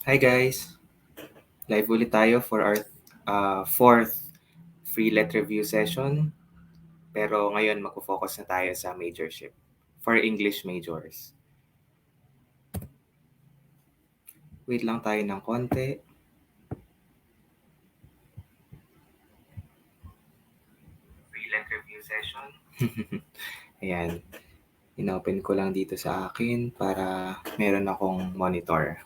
Hi guys! Live ulit tayo for our fourth free let review session. Pero ngayon magpo-focus na tayo sa majorship for English majors. Wait lang tayo ng konti. Free let review session. Ayan. Inopen ko lang dito sa akin para meron akong monitor.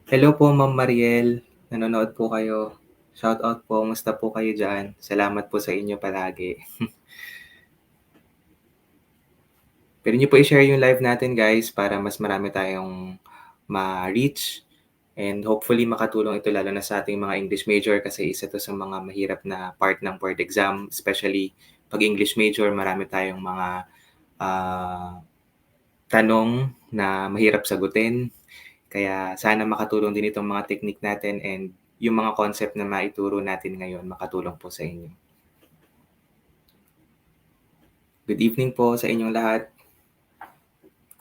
Hello po Ma'am Mariel. Nanonood po kayo. Shout out po. Musta po kayo dyan? Salamat po sa inyo palagi. Pwede niyo po i-share yung live natin guys para mas marami tayong ma-reach and hopefully makatulong ito lalo na sa ating mga English major kasi isa to sa mga mahirap na part ng board exam, especially pag English major, marami tayong mga tanong na mahirap sagutin. Kaya sana makatulong din itong mga technique natin and yung mga concept na maituro natin ngayon makatulong po sa inyo. Good evening po sa inyong lahat.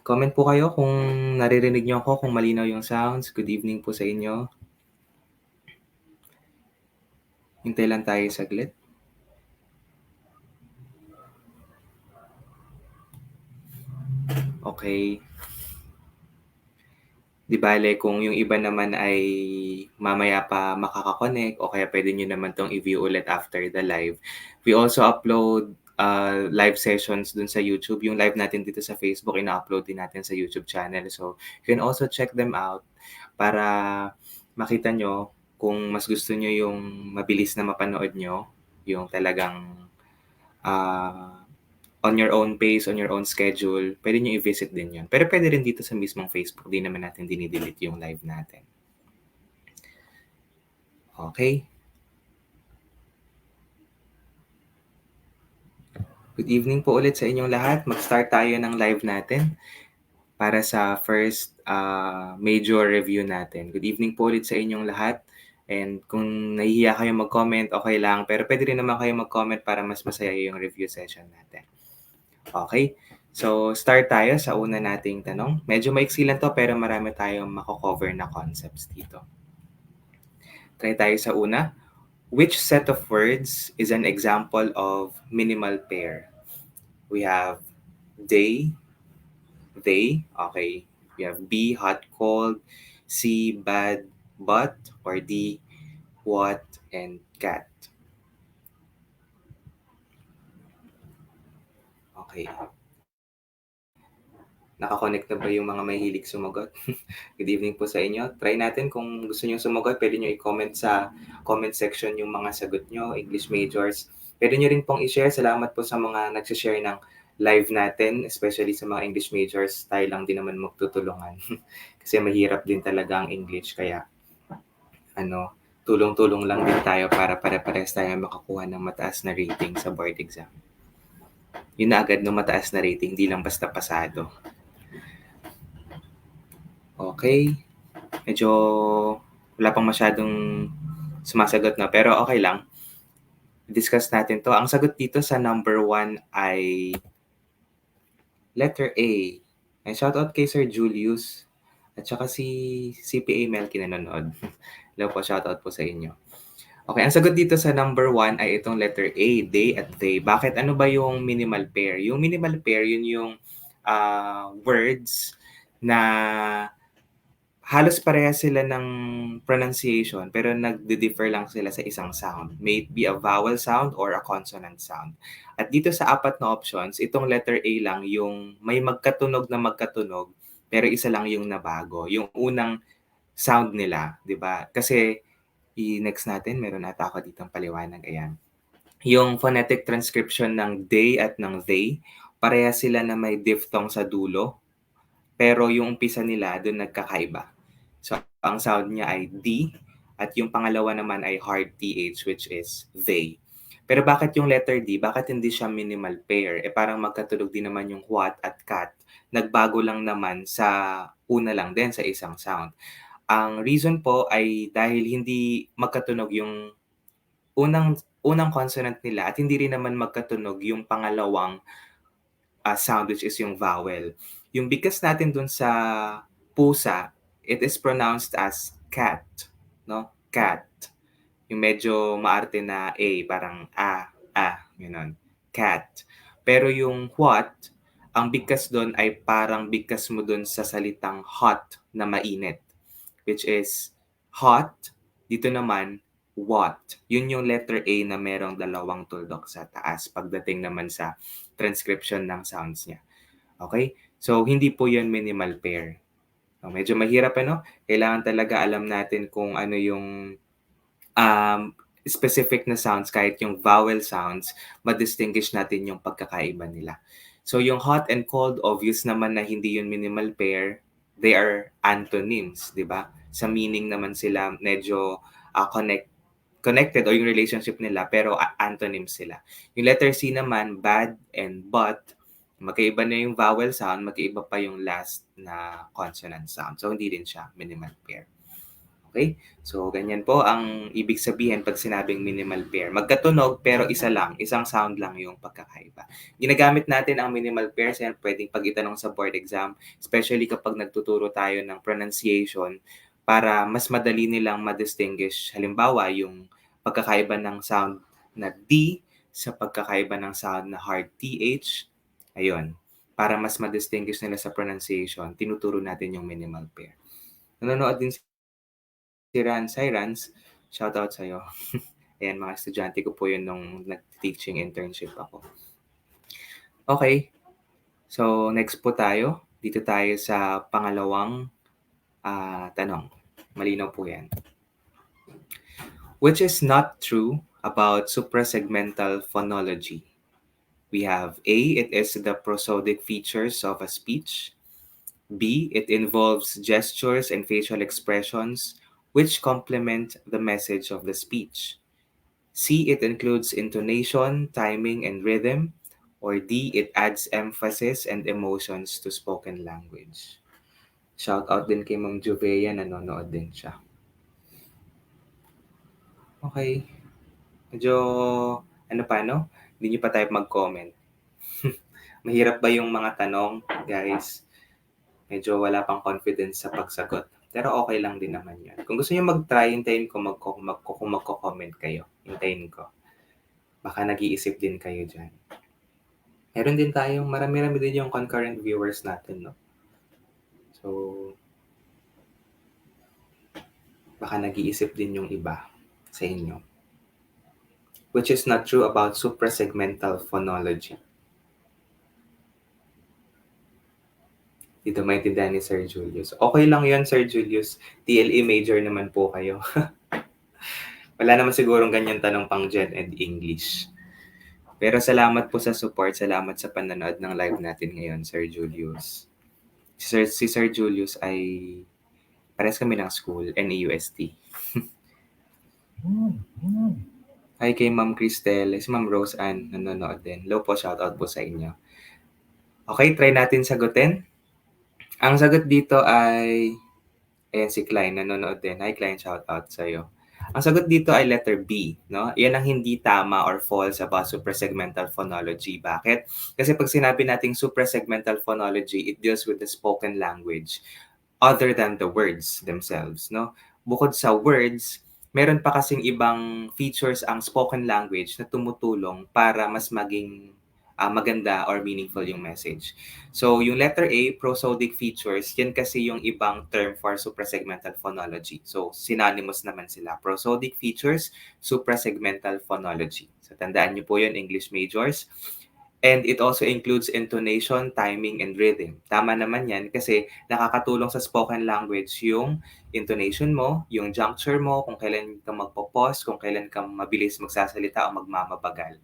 Comment po kayo kung naririnig niyo ako, kung malinaw yung sounds. Good evening po sa inyo. Hintay lang tayo saglit. Okay. Di bale, kung yung iba naman ay mamaya pa makaka-connect o kaya pwede nyo naman tong i-view ulit after the live. We also upload live sessions dun sa YouTube. Yung live natin dito sa Facebook, ina-upload din natin sa YouTube channel. So, you can also check them out para makita nyo kung mas gusto nyo yung mabilis na mapanood nyo, yung talagang on your own pace, on your own schedule, pwede nyo i-visit din yun. Pero pwede rin dito sa mismong Facebook, di naman natin dinidelete yung live natin. Okay. Good evening po ulit sa inyong lahat. Mag-start tayo ng live natin para sa first major review natin. Good evening po ulit sa inyong lahat. And kung nahihiya kayo mag-comment, okay lang. Pero pwede rin naman kayo mag-comment para mas masaya yung review session natin. Okay? So, start tayo sa una nating tanong. Medyo maiksi lang to pero marami tayong mako-cover na concepts dito. Try tayo sa una. Which set of words is an example of minimal pair? We have they, okay. We have B, hot, cold, C, bad, but, or D, what, and cat. Okay. Nakakonect na ba yung mga mahilig sumagot? Good evening po sa inyo. Try natin kung gusto nyo sumagot, pwede nyo i-comment sa comment section yung mga sagot nyo, English majors. Pwede nyo rin pong i-share. Salamat po sa mga nagsishare ng live natin, especially sa mga English majors. Tayo lang din naman magtutulungan. Kasi mahirap din talaga ang English. Kaya, tulong-tulong lang din tayo para pare-pares tayo makakuha ng mataas na rating sa board exam. Yun na agad no mataas na rating, di lang basta pasado. Okay. Medyo wala pang masyadong sumasagot na, pero okay lang. Discuss natin to. Ang sagot dito sa number 1 ay letter A. And shoutout kay Sir Julius at saka si CPA Melky na nanonood. Hello po, shoutout po sa inyo. Okay, ang sagot dito sa number 1 ay itong letter A, they at they. Bakit? Ano ba yung minimal pair? Yung minimal pair, yun yung words na halos parehas sila ng pronunciation pero nagdi-differ lang sila sa isang sound. May it be a vowel sound or a consonant sound. At dito sa apat na options, itong letter A lang yung may magkatunog na magkatunog pero isa lang yung nabago. Yung unang sound nila, 'di ba? Kasi i-next natin, meron ata ako ditong paliwanag. Ayan. Yung phonetic transcription ng they at ng they, parehas sila na may diphthong sa dulo pero yung umpisa nila doon nagkakaiba. So, ang sound niya ay D at yung pangalawa naman ay hard TH which is they. Pero bakit yung letter D? Bakit hindi siya minimal pair? Parang magkatulog din naman yung what at cat. Nagbago lang naman sa una lang din sa isang sound. Ang reason po ay dahil hindi magkatunog yung unang consonant nila at hindi rin naman magkatunog yung pangalawang sound which is yung vowel. Yung bigkas natin dun sa pusa, it is pronounced as cat, no? Cat. Yung medyo maarte na A, parang gano'n. Cat. Pero yung what, ang bigkas do'n ay parang bigkas mo do'n sa salitang hot na mainit, which is hot, dito naman what. Yun yung letter A na merong dalawang tuldok sa taas pagdating naman sa transcription ng sounds niya. Okay? So, hindi po yun minimal pair. So, medyo mahirap ano? Kailangan talaga alam natin kung ano yung um, specific na sounds, kahit yung vowel sounds, ma-distinguish natin yung pagkakaiba nila. So yung hot and cold, obvious naman na hindi yun minimal pair. They are antonyms, di ba? Sa meaning naman sila medyo connected o yung relationship nila, pero antonyms sila. Yung letter C naman, bad and but, magkaiba na yung vowel sound, magkaiba pa yung last na consonant sound. So hindi din siya minimal pair. Okay? So, ganyan po ang ibig sabihin pag sinabing minimal pair. Magkatunog pero isa lang, isang sound lang yung pagkakaiba. Ginagamit natin ang minimal pairs yan pwedeng pag-itanong sa board exam, especially kapag nagtuturo tayo ng pronunciation para mas madali nilang ma-distinguish. Halimbawa, yung pagkakaiba ng sound na D sa pagkakaiba ng sound na hard TH. Ayun. Para mas ma-distinguish nila sa pronunciation, tinuturo natin yung minimal pair. Nanonood din si Rans. Hi Rans, shoutout sa'yo. Ayan, mga estudyante ko po yun nung nag-teaching internship ako. Okay, so next po tayo. Dito tayo sa pangalawang tanong. Malinaw po yan. Which is not true about suprasegmental phonology? We have A, it is the prosodic features of a speech. B, it involves gestures and facial expressions which complement the message of the speech. C, it includes intonation, timing, and rhythm. Or D, it adds emphasis and emotions to spoken language. Shout out din kay Ma'am Juvea, nanonood din siya. Okay. Medyo, ano pa, no? Hindi nyo pa tayo mag-comment. Mahirap ba yung mga tanong, guys? Medyo wala pang confidence sa pagsagot. Pero okay lang din naman yun. Kung gusto niyo mag-try, hintayin ko kung magko-comment kayo. Hintayin ko. Baka nag-iisip din kayo dyan. Meron din tayong, marami-rami din yung concurrent viewers natin, no? So, baka nag-iisip din yung iba sa inyo. Which is not true about suprasegmental phonology. Dito maintindihan ni Sir Julius. Okay lang yun, Sir Julius. TLE major naman po kayo. Wala naman sigurong ganyan tanong pang Gen Ed English. Pero salamat po sa support. Salamat sa panonood ng live natin ngayon, Sir Julius. Si Sir Julius ay parehas kami ng school, NAUST. Hi kay Ma'am Cristel, si Ma'am Rose Ann nanonood din. Hello po, shoutout po sa inyo. Okay, try natin sagutin. Ang sagot dito ay, ayan si Klein nanonood din. Hi Klein, shoutout sa iyo. Ang sagot dito ay letter B, no? Yan ang hindi tama or false about suprasegmental phonology. Bakit? Kasi pag sinabi nating suprasegmental phonology, it deals with the spoken language other than the words themselves, no? Bukod sa words, meron pa kasing ibang features ang spoken language na tumutulong para mas maging maganda or meaningful yung message. So, yung letter A, prosodic features, yan kasi yung ibang term for suprasegmental phonology. So, synonymous naman sila. Prosodic features, suprasegmental phonology. So, tandaan niyo po yun, English majors. And it also includes intonation, timing, and rhythm. Tama naman yan kasi nakakatulong sa spoken language yung intonation mo, yung juncture mo, kung kailan ka magpo-pause, kung kailan ka mabilis magsasalita o magmamabagal.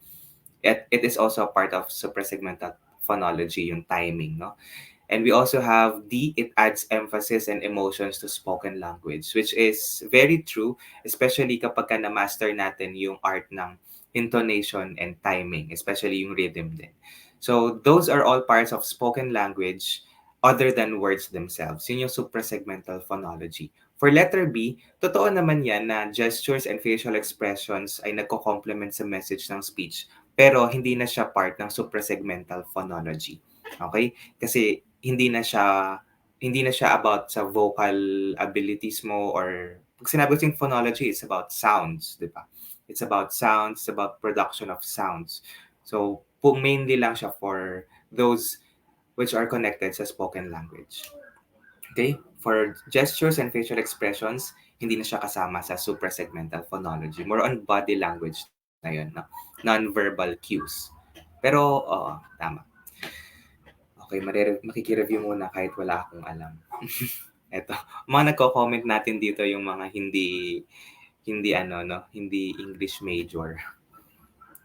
It is also a part of suprasegmental phonology, yung timing, no? And we also have D, it adds emphasis and emotions to spoken language, which is very true, especially kapag ka na-master natin yung art ng intonation and timing, especially yung rhythm din. So those are all parts of spoken language other than words themselves. Yun yung suprasegmental phonology. For letter B, totoo naman yan na gestures and facial expressions ay nagko-complement sa message ng speech, pero hindi na siya part ng suprasegmental phonology. Okay? Kasi hindi na siya hindi na siya about sa vocal abilities mo or pag sinabi kasing phonology, it's about sounds, di ba? It's about sounds, it's about production of sounds. So, mainly lang siya for those which are connected sa spoken language. Okay? For gestures and facial expressions, hindi na siya kasama sa suprasegmental phonology. More on body language na yun, no? Non-verbal cues. Pero, oo, tama. Okay, makikireview muna kahit wala akong alam. Eto, mga nagko-comment natin dito yung mga hindi English major.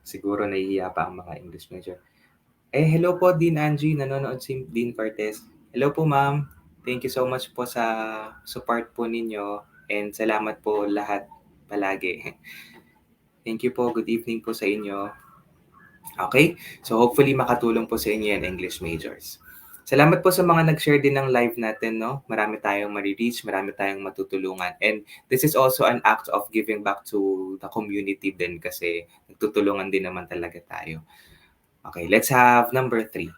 Siguro nahihiya pa ang mga English major. Hello po, Dean Angie. Nanonood si Dean Cortez. Hello po, ma'am. Thank you so much po sa support po ninyo and salamat po lahat palagi. Thank you po. Good evening po sa inyo. Okay? So hopefully makatulong po sa inyo yan, English majors. Salamat po sa mga nag-share din ng live natin, no? Marami tayong ma-reach, marami tayong matutulungan. And this is also an act of giving back to the community din kasi nagtutulungan din naman talaga tayo. Okay, let's have number 3,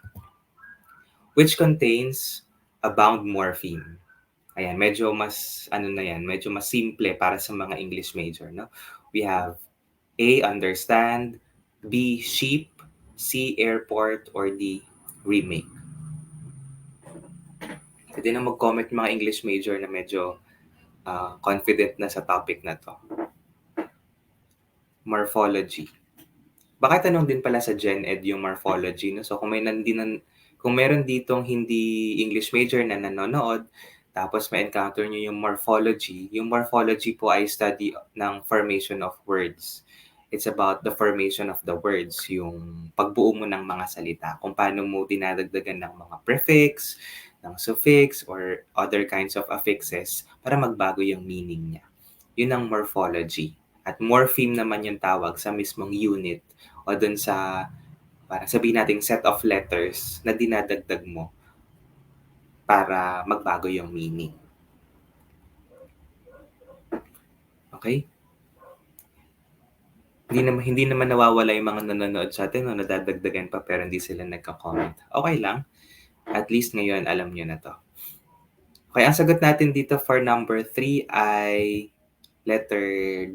which contains a bound morpheme. Ayan, medyo mas, medyo mas simple para sa mga English major, no? We have A, understand, B, sheep, C, airport, or D, remake. Pwede na mag-comment mga English major na medyo confident na sa topic na to. Morphology. Baka tanong din pala sa Gen Ed yung morphology, no? So kung meron ditong hindi English major na nanonood, tapos ma-encounter nyo yung morphology po ay study ng formation of words. It's about the formation of the words, yung pagbuo mo ng mga salita, kung paano mo dinadagdagan ng mga prefix, ng suffix, or other kinds of affixes para magbago yung meaning niya. Yun ang morphology. At morpheme naman yung tawag sa mismong unit o dun sa, para sabihin natin, set of letters na dinadagdag mo para magbago yung meaning. Okay? Hindi naman nawawala yung mga nanonood sa atin o nadadagdagan pa pero hindi sila nagka-comment. Okay lang. At least ngayon alam nyo na to. Okay, ang sagot natin dito for number 3 ay letter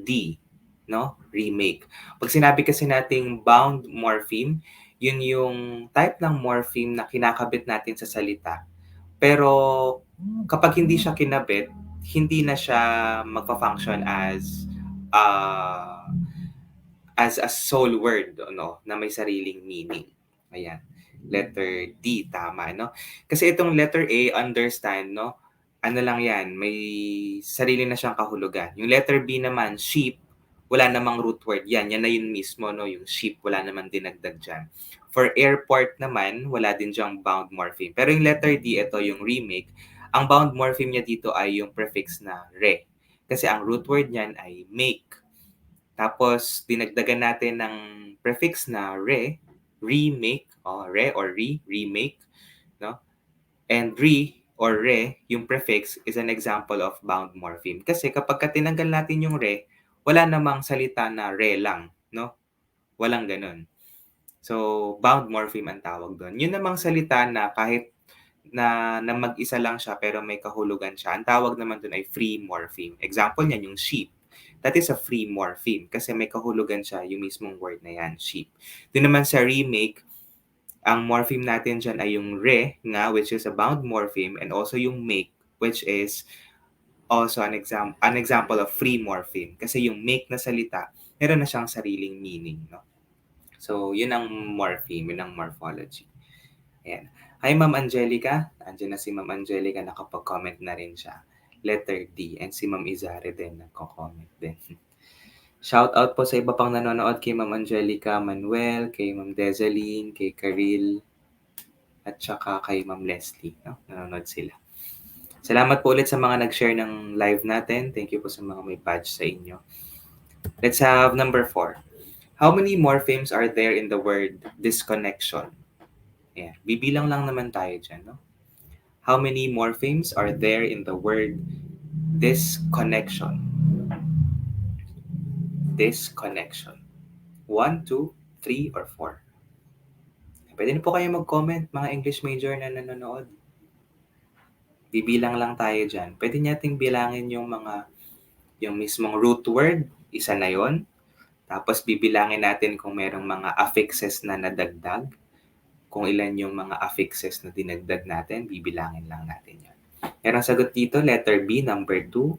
D, no? Remake. Pag sinabi kasi nating bound morpheme, yun yung type ng morpheme na kinakabit natin sa salita. Pero kapag hindi siya kinabit, hindi na siya magfa-function as a sole word, no, na may sariling meaning. Ayan. Letter D, tama, no? Kasi itong letter A, understand, no? Ano lang yan, may sarili na siyang kahulugan. Yung letter B naman, sheep, wala namang root word yan. Yan na yun mismo, no? Yung sheep, wala namang dinagdag dyan. For airport naman, wala din diyang bound morpheme. Pero yung letter D, ito yung remake, ang bound morpheme niya dito ay yung prefix na re. Kasi ang root word niyan ay make. Tapos, dinagdagan natin ng prefix na remake, remake, no? And or re, yung prefix, is an example of bound morpheme. Kasi kapag tinanggal natin yung re, wala namang salita na re lang, no? Walang ganun. So, bound morpheme ang tawag doon. Yun namang salita na kahit na mag-isa lang siya pero may kahulugan siya, ang tawag naman doon ay free morpheme. Example niyan, yung sheep. That is a free morpheme kasi may kahulugan siya yung mismong word na yan, sheep. Doon naman sa remake, ang morpheme natin dyan ay yung re nga, which is a bound morpheme, and also yung make, which is also an example of free morpheme. Kasi yung make na salita, meron na siyang sariling meaning. No? So, yun ang morpheme, yun ang morphology. Ayan. Hi, Ma'am Angelica. Andiyan na si Ma'am Angelica, nakapag-comment na rin siya. Letter D. And si Ma'am Izare din, nagko-comment din. Shout out po sa iba pang nanonood, kay Ma'am Angelica Manuel, kay Ma'am Dezaline, kay Karil, at saka kay Ma'am Leslie. No? Nanonood sila. Salamat po ulit sa mga nag-share ng live natin. Thank you po sa mga may badge sa inyo. Let's have number 4. How many morphemes are there in the word disconnection? Ayan. Bibilang lang naman tayo dyan. No? How many morphemes are there in the word disconnection? Disconnection. 1, 2, 3, or 4? Pwede na po kayo mag-comment, mga English major na nanonood. Bibilang lang tayo diyan. Puwede nating bilangin yung mismong root word, isa na yon. Tapos bibilangin natin kung merong mga affixes na nadagdag. Kung ilan yung mga affixes na dinagdag natin, bibilangin lang natin yun. Merong sagot dito, letter B, number 2.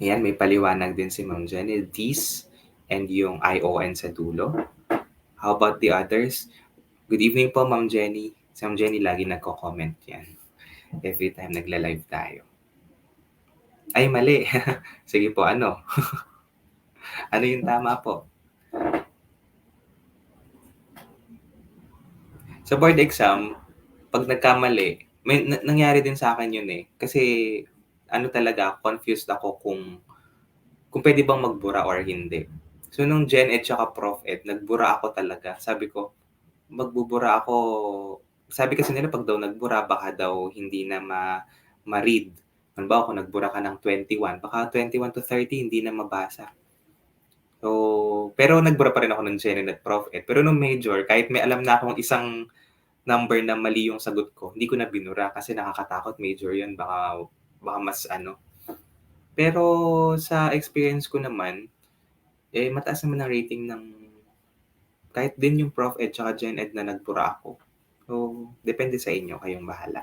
Ayan, may paliwanag din si Ma'am Jenny. These and yung ION sa dulo. How about the others? Good evening po, Ma'am Jenny. Si Ma'am Jenny lagi nagko-comment yan. Every time nagla-live tayo. Ay, mali. Sige po, ano? Ano yung tama po? Sa board exam, pag nagkamali, nangyari din sa akin yun eh. Kasi ano talaga, confused ako kung pwede bang magbura or hindi. So nung Gen Ed tsaka Prof Ed, nagbura ako talaga. Sabi ko, magbubura ako. Sabi kasi nila pag daw nagbura, baka daw hindi na ma-read. Halimbawa, kung nagbura ka ng 21, baka 21 to 30 hindi na mabasa. So, pero nagbura pa rin ako ng Gen Ed at Prof Ed. Pero nung major, kahit may alam na akong isang number na mali yung sagot ko, hindi ko na binura kasi nakakatakot, major yun, baka mas ano. Pero sa experience ko naman, mataas naman ang rating ng kahit din yung Prof Ed tsaka Gen Ed na nagbura ako. So, depende sa inyo, kayong bahala.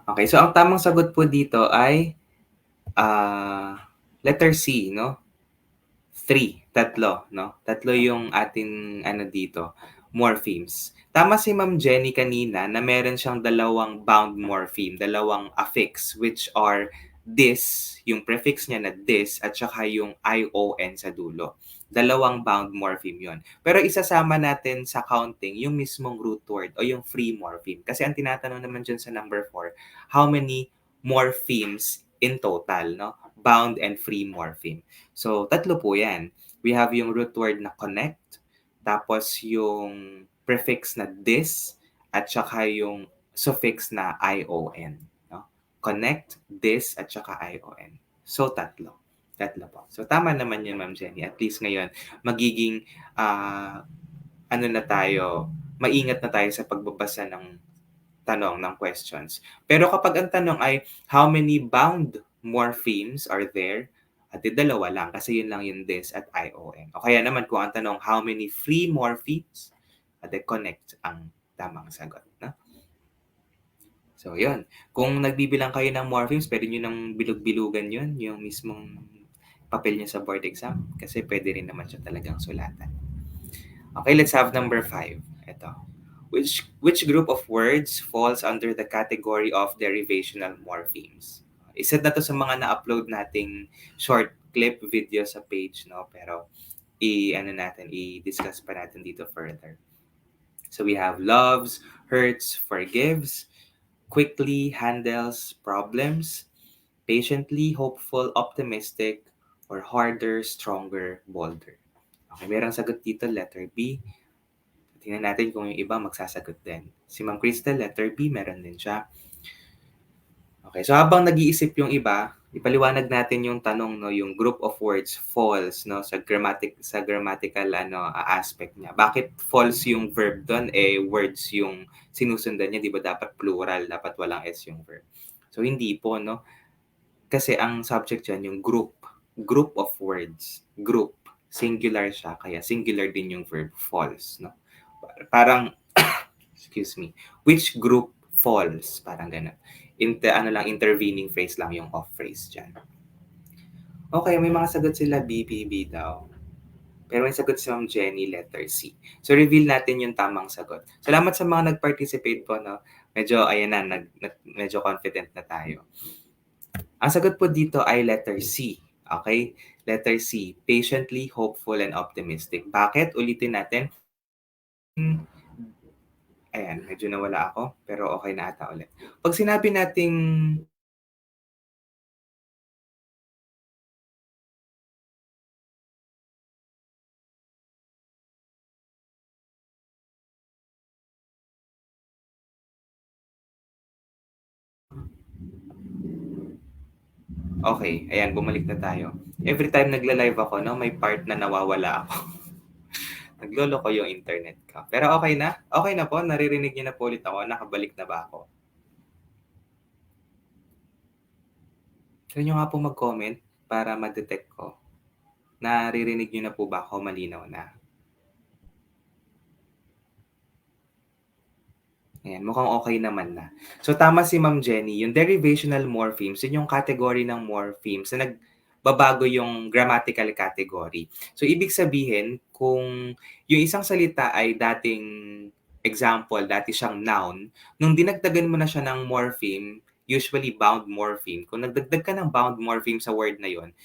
Okay, so ang tamang sagot po dito ay letter C, no? 3, tatlo, no? Tatlo yung ating ano dito, morphemes. Tama si Ma'am Jenny kanina na meron siyang dalawang bound morpheme, dalawang affix, which are this, yung prefix niya na this, at saka yung ION sa dulo. Dalawang bound morpheme yon. Pero isasama natin sa counting yung mismong root word o yung free morpheme. Kasi ang tinatanong naman dyan sa number 4, how many morphemes in total, no? Bound and free morpheme. So, tatlo po yan. We have yung root word na connect, tapos yung prefix na this, at saka yung suffix na ION. No? Connect, this, at saka ION. So, tatlo. Tatlo po. So, tama naman yun, Ma'am Jenny. At least ngayon, magiging, ano na tayo, maingat na tayo sa pagbabasa ng tanong, ng questions. Pero kapag ang tanong ay, how many bound morphemes are there? At dalawa lang kasi yun lang yung this at ION. O kaya naman kung ang tanong, how many free morphemes? At connect ang tamang sagot. No? So, yun. Kung nagbibilang kayo ng morphemes, pwede nyo nang bilog-bilugan yun, yung mismong papel nyo sa board exam. Kasi pwede rin naman siya talagang sulatan. Okay, let's have number 5. Ito. Which group of words falls under the category of derivational morphemes? Isa na to sa mga na-upload nating short clip video sa page, no? Pero i-discuss pa natin dito further. So we have loves, hurts, forgives, quickly handles problems, patiently hopeful, optimistic, or harder, stronger, bolder. Okay, merong sagot dito, letter B. Tingnan natin kung yung iba magsasagot din. Si Ma'am Crystal, letter B, meron din siya. Okay, so habang nag-iisip yung iba, ipaliwanag natin yung tanong, no, yung group of words false, no, sa grammatical aspect niya. Bakit false yung verb doon? Words yung sinusundan niya, 'di ba dapat plural, dapat walang s yung verb. So hindi po, no. Kasi ang subject diyan yung group of words, group, singular siya, kaya singular din yung verb false, no. Parang excuse me, which group falls, parang ganun. Intervening phrase lang yung off phrase dyan. Okay, may mga sagot sila BBB daw. Pero may sagot si Ma'am Jenny, letter C. So, reveal natin yung tamang sagot. Salamat sa mga nag-participate po, no? Medyo, ayan na, medyo confident na tayo. Ang sagot po dito ay letter C. Okay? Letter C, patiently, hopeful, and optimistic. Bakit? Ulitin natin. Ayan, medyo nawala ako, pero okay na ata ulit. Pag sinabi nating okay, ayan, bumalik na tayo. Every time nagla-live ako, no, may part na nawawala ako. nagloloko yung internet ko. Pero okay na? Okay na po? Naririnig niyo na po ulit ako? Nakabalik na ba ako? Try niyo nga po mag-comment para ma-detect ko. Naririnig niyo na po ba ako? Malinaw na? Ayan, mukhang okay naman na. So tama si Ma'am Jenny, yung derivational morphemes, yun yung category ng morphemes na nagbabago yung grammatical category. So ibig sabihin, kung yung isang salita ay dating example, dati siyang noun, nung dinagdagan mo na siya ng morpheme, usually bound morpheme, kung nagdagdag ka ng bound morpheme sa word na yon,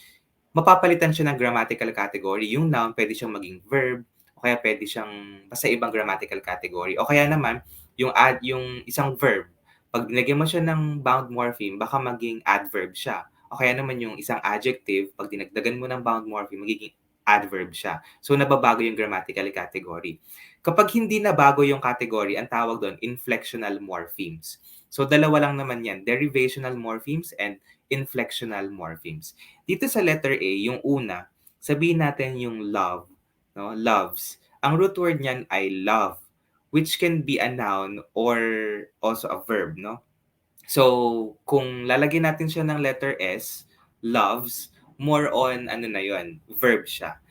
mapapalitan siya ng grammatical category. Yung noun puwede siyang maging verb o kaya puwede siyang basta ibang grammatical category o kaya naman yung isang verb, 'pag nilagyan mo siya ng bound morpheme baka maging adverb siya o kaya naman yung isang adjective 'pag dinagdagan mo ng bound morpheme magiging adverb siya. So, nababago yung grammatical category. Kapag hindi nabago yung category, ang tawag dun inflectional morphemes. So, dalawa lang naman yan, derivational morphemes and inflectional morphemes. Dito sa letter A, yung una, sabihin natin yung love, no? Loves. Ang root word niyan ay love, which can be a noun or also a verb, no? So, kung lalagyan natin siya ng letter S, loves, more on ano na yon, verb siya.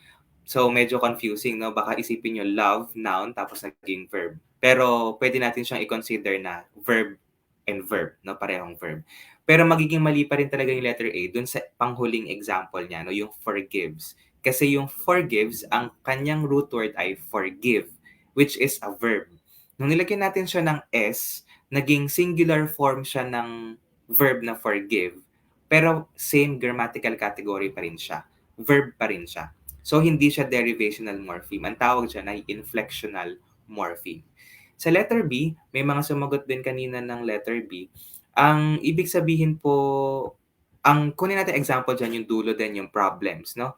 So, medyo confusing, no? Baka isipin niyo love, noun, tapos naging verb. Pero pwede natin siyang i-consider na verb and verb, no? Parehong verb. Pero magiging mali pa rin talaga yung letter A dun sa panghuling example niya, no? Yung forgives. Kasi yung forgives, ang kanyang root word ay forgive, which is a verb. Nung nilagyan natin siya ng S, naging singular form siya ng verb na forgive. Pero same grammatical category pa rin siya. Verb pa rin siya. So, hindi siya derivational morpheme. Ang tawag dyan ay inflectional morpheme. Sa letter B, may mga sumagot din kanina ng letter B. Ang ibig sabihin po, ang kunin natin example dyan, yung dulo din, yung problems, no?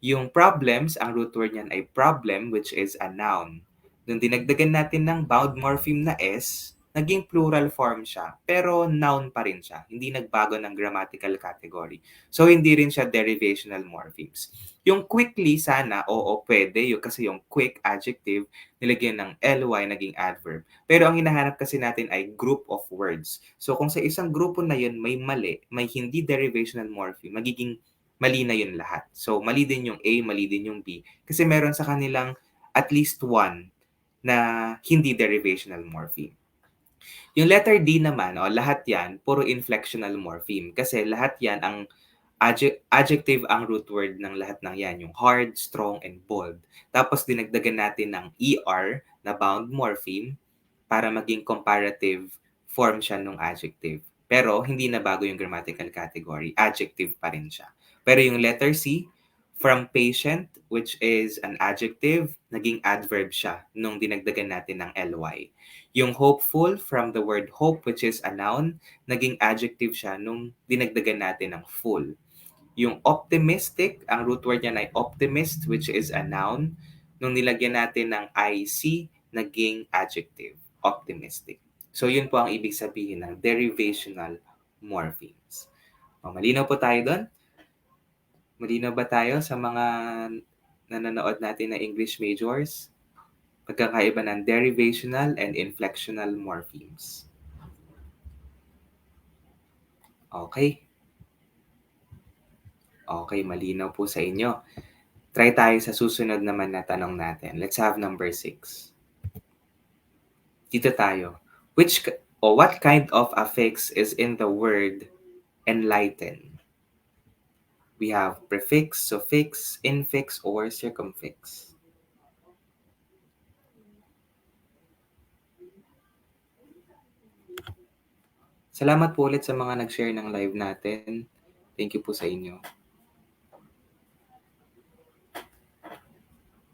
Yung problems, ang root word niyan ay problem, which is a noun. Nung dinagdagan natin ng bound morpheme na S, naging plural form siya, pero noun pa rin siya. Hindi nagbago ng grammatical category. So, hindi rin siya derivational morphemes. Yung quickly, sana, oo, pwede. Yung, kasi yung quick adjective, nilagyan ng ly, naging adverb. Pero ang hinahanap kasi natin ay group of words. So, kung sa isang grupo na yun may mali, may hindi derivational morpheme, magiging mali na yun lahat. So, mali din yung A, mali din yung B. Kasi meron sa kanilang at least one na hindi derivational morpheme. Yung letter D naman, lahat yan, puro inflectional morpheme. Kasi lahat yan, ang adjective ang root word ng lahat ng yan. Yung hard, strong, and bold. Tapos dinagdagan natin ng ER na bound morpheme para maging comparative form siya ng adjective. Pero hindi na bago yung grammatical category. Adjective pa rin siya. Pero yung letter C, from patient, which is an adjective, naging adverb siya nung dinagdagan natin ng ly. Yung hopeful, from the word hope, which is a noun, naging adjective siya nung dinagdagan natin ng full. Yung optimistic, ang root word niya ay optimist, which is a noun. Nung nilagyan natin ng IC, naging adjective, optimistic. So, yun po ang ibig sabihin ng derivational morphemes. Malinaw po tayo doon? Malinaw ba tayo sa mga nanonood natin na English majors? Pagkakaiba ng derivational and inflectional morphemes. Okay. Okay, malinaw po sa inyo. Try tayo sa susunod naman na tanong natin. Let's have number 6. Dito tayo. What kind of affix is in the word enlighten? We have prefix, suffix, infix, or circumfix. Salamat po ulit sa mga nag-share ng live natin. Thank you po sa inyo.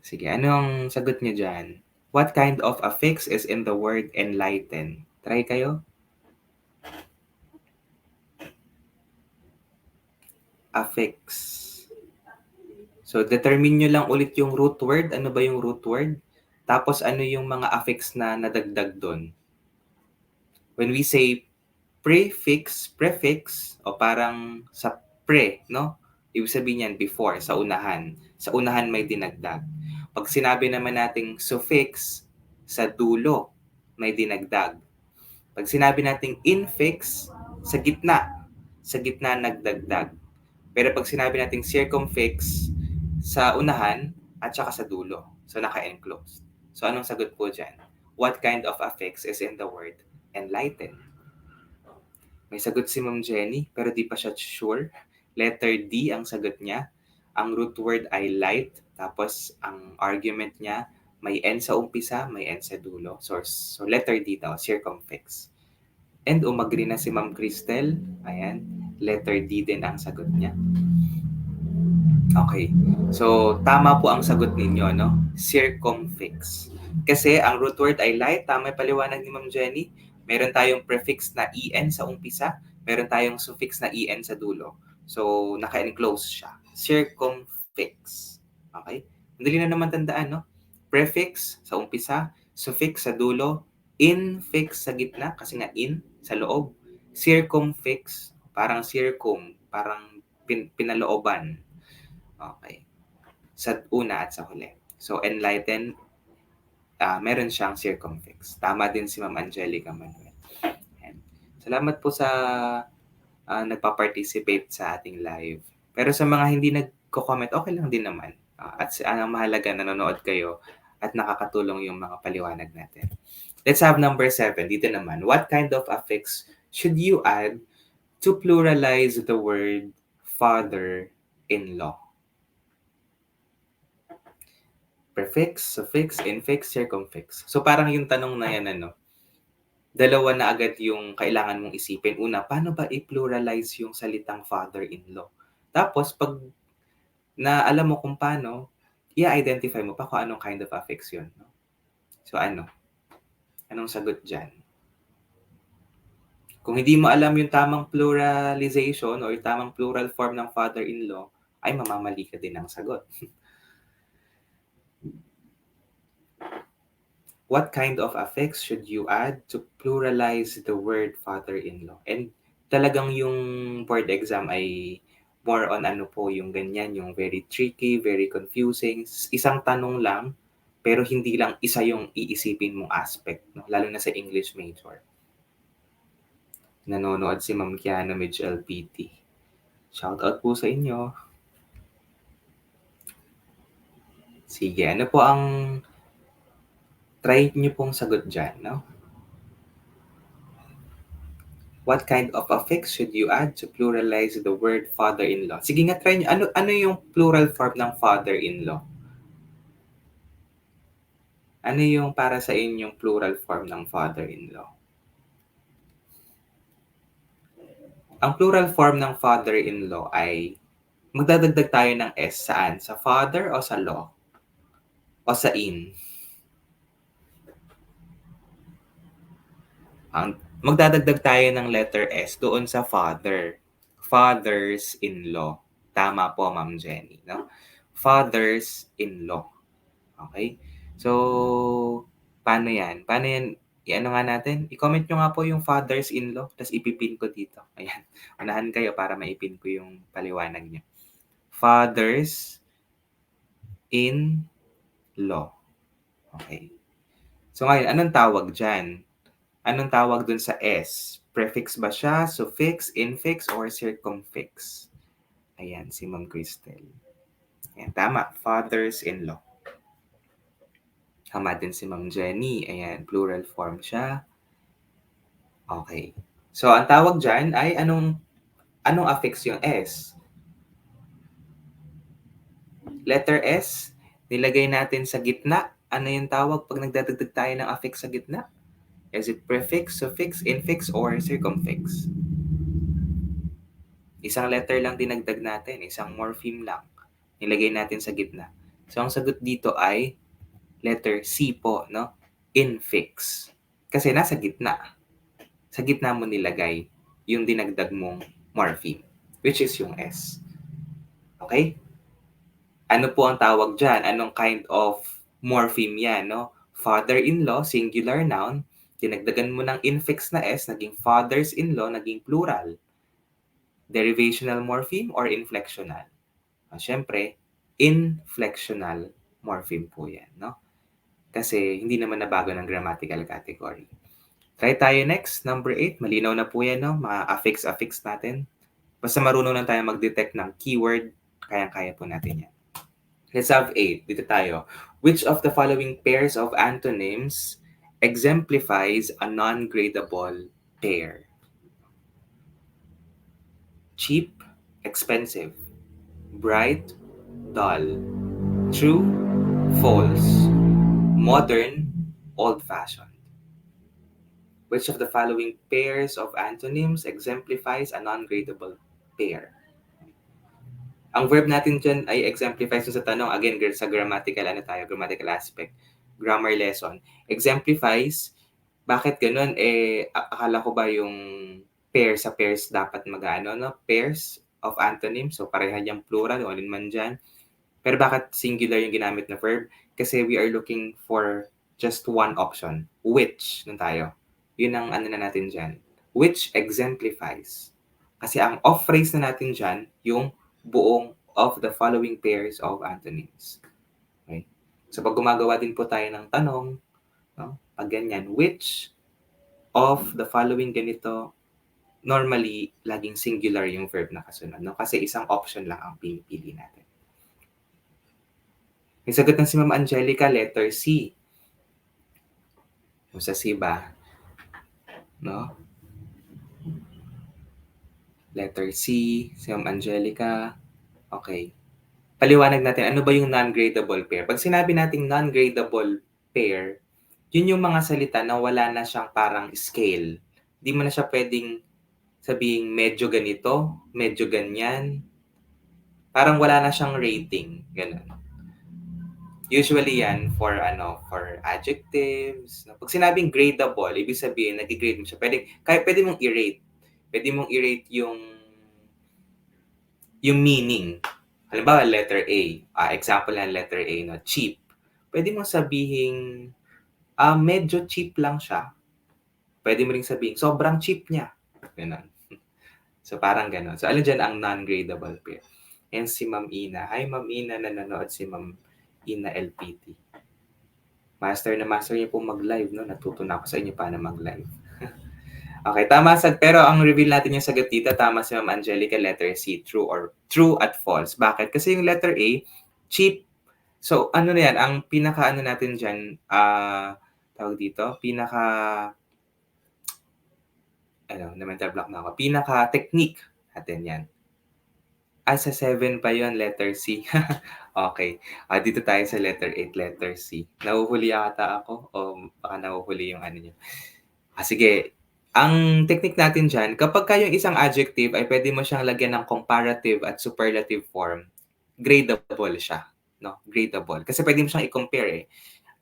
Sige, anong sagot niyo dyan? What kind of affix is in the word enlighten? Try kayo. Affix. So, determine nyo lang ulit yung root word. Ano ba yung root word? Tapos, ano yung mga affix na nadagdag doon? When we say prefix, o parang sa pre, no? Ibig sabihin yan before, sa unahan. Sa unahan may dinagdag. Pag sinabi naman nating suffix, sa dulo, may dinagdag. Pag sinabi nating infix, sa gitna nagdagdag. Pero pag sinabi nating circumfix, sa unahan at saka sa dulo. So, naka-enclosed. So, anong sagot po dyan? What kind of affix is in the word enlighten? May sagot si Ma'am Jenny, pero di pa siya sure. Letter D ang sagot niya. Ang root word ay light, tapos ang argument niya, may N sa umpisa, may N sa dulo. So letter D daw, circumfix. And umagri na si Ma'am Cristel. Ayan, letter D din ang sagot niya. Okay. So, tama po ang sagot ninyo, no? Circumfix. Kasi ang root word ay light, tama yung paliwanag ni Ma'am Jenny. Meron tayong prefix na en sa umpisa, meron tayong suffix na en sa dulo. So, naka-enclose siya. Circumfix. Okay? Madali na naman tandaan, no? Prefix sa umpisa, suffix sa dulo, infix sa gitna, kasi nga in sa loob. Circumfix, parang circum, parang pinalooban. Okay. Sa una at sa huli. So, enlighten, meron siyang circumfix. Tama din si Ma'am Angelica Manuel. Ayan. Salamat po sa nagpa-participate sa ating live. Pero sa mga hindi nagko-comment, okay lang din naman. At ang mahalaga, nanonood kayo at nakakatulong yung mga paliwanag natin. Let's have number 7. Dito naman. What kind of affix should you add to pluralize the word father-in-law? Prefix, suffix, infix, circumfix. So parang yung tanong na yan, dalawa na agad yung kailangan mong isipin. Una, paano ba i-pluralize yung salitang father-in-law? Tapos, pag na alam mo kung paano, i-identify mo pa kung anong kind of affix yun. No? So ano? Anong sagot dyan? Kung hindi mo alam yung tamang pluralization o yung tamang plural form ng father-in-law, ay mamamali ka din ng sagot. What kind of affix should you add to pluralize the word father-in-law? And talagang yung board exam ay more on ano po yung ganyan, yung very tricky, very confusing. Isang tanong lang, pero hindi lang isa yung iisipin mong aspect, no? Lalo na sa English major. Nanonood si Ma'am Kiana Midge LPT. Shoutout po sa inyo. Sige, ano po ang try niyo pong sagot dyan, no? What kind of affix should you add to pluralize the word father-in-law? Sige nga, try nyo. Ano yung plural form ng father-in-law? Ano yung para sa inyong plural form ng father-in-law? Ang plural form ng father-in-law ay magdadagdag tayo ng S saan? Sa father o sa law? O sa in? Magdadagdag tayo ng letter S doon sa father. Fathers-in-law. Tama po, Ma'am Jenny. No? Fathers-in-law. Okay? So, paano yan? Paano yan? I-ano nga natin? I-comment nyo nga po yung fathers-in-law, tapos ipipin ko dito. Ayan. Unahan kayo para maipin ko yung paliwanag niya. Fathers-in-law. Okay. So ngayon, anong tawag dyan? Anong tawag dun sa S? Prefix ba siya? Suffix, infix, or circumfix? Ayan, si Ma'am Cristel. Ayan, tama. Fathers-in-law. Tama din si Ma'am Jenny. Ayan, plural form siya. Okay. So, ang tawag dyan ay anong affix yung S? Letter S, nilagay natin sa gitna. Ano yung tawag pag nagdadagdag tayo ng affix sa gitna? Is it prefix, suffix, infix, or circumfix? Isang letter lang dinagdag natin, isang morpheme lang. Nilagay natin sa gitna. So, ang sagot dito ay letter C po, no? Infix. Kasi nasa gitna. Sa gitna mo nilagay yung dinagdag mong morpheme, which is yung S. Okay? Ano po ang tawag dyan? Anong kind of morpheme yan, no? Father-in-law, singular noun. Dinagdagan mo ng infix na S, naging fathers-in-law, naging plural. Derivational morpheme or inflectional? Siyempre, inflectional morpheme po yan, no? Kasi hindi naman nabago ng grammatical category. Try tayo next, number 8. Malinaw na po yan, no? Mga affix natin. Basta marunong lang tayo mag-detect ng keyword, kayang-kaya po natin yan. Let's have 8. Dito tayo. Which of the following pairs of antonyms exemplifies a non-gradable pair? Cheap, expensive. Bright, dull. True, false. Modern, old-fashioned. Which of the following pairs of antonyms exemplifies a non-gradable pair? Ang verb natin dyan ay exemplifies sa tanong. Again, sa grammatical grammatical aspect. Grammar lesson. Exemplifies, bakit ganun? Akala ko ba yung pair sa pairs dapat mag-ano, no? Pairs of antonyms. So, pareha yung plural, o alin man dyan. Pero bakit singular yung ginamit na verb? Kasi we are looking for just one option. Which, nun tayo. Yun ang ano na natin dyan. Which exemplifies. Kasi ang off phrase na natin dyan, yung buong of the following pairs of antonyms. Okay? So pag gumagawa din po tayo ng tanong, no? Pag ganyan, which of the following ganito, normally, laging singular yung verb na kasunod. No? Kasi isang option lang ang pinipili natin. Yung sagot ng si Ma'am Angelica, letter C. Yung sa C ba? No? Letter C, si Ma'am Angelica. Okay. Paliwanag natin, ano ba yung non-gradable pair? Pag sinabi nating non-gradable pair, yun yung mga salita na wala na siyang parang scale. Di mo na siya pwedeng sabihing medyo ganito, medyo ganyan. Parang wala na siyang rating. Ganun. Usually yan for adjectives. Pag sinabing gradable, ibig sabihin, nag-grade mo siya. Pwede mong i-rate. Pwede mong i-rate yung meaning. Halimbawa, letter A. Example ng letter A, no? Cheap. Pwede mong sabihin, medyo cheap lang siya. Pwede mo ring sabihin, sobrang cheap niya. Ganun. So, parang ganun. So, alin dyan ang non-gradable pair? And si Ma'am Ina. Hi, Ma'am Ina, nanonood si Ma'am Ina LPT. Master na master niyo po mag-live, no? Natuto na ako sa inyo paano mag-live. Okay, tama. Pero ang reveal natin yung sagot dito, tama si Ma'am Angelica, letter C, true at false. Bakit? Kasi yung letter A, cheap. So, ano na yan, ang pinaka-ano natin dyan, tawag dito, mental block na ako. Pinaka-technique natin yan. Sa 7 pa yon, letter C. Okay. Dito tayo sa letter 8, letter C. Nahuhuli ata ako o baka nahuhuli yung ano nyo. Sige. Ang technique natin dyan, kapag yung isang adjective ay pwede mo siyang lagyan ng comparative at superlative form, gradable siya. No? Gradable. Kasi pwede mo siyang i-compare eh.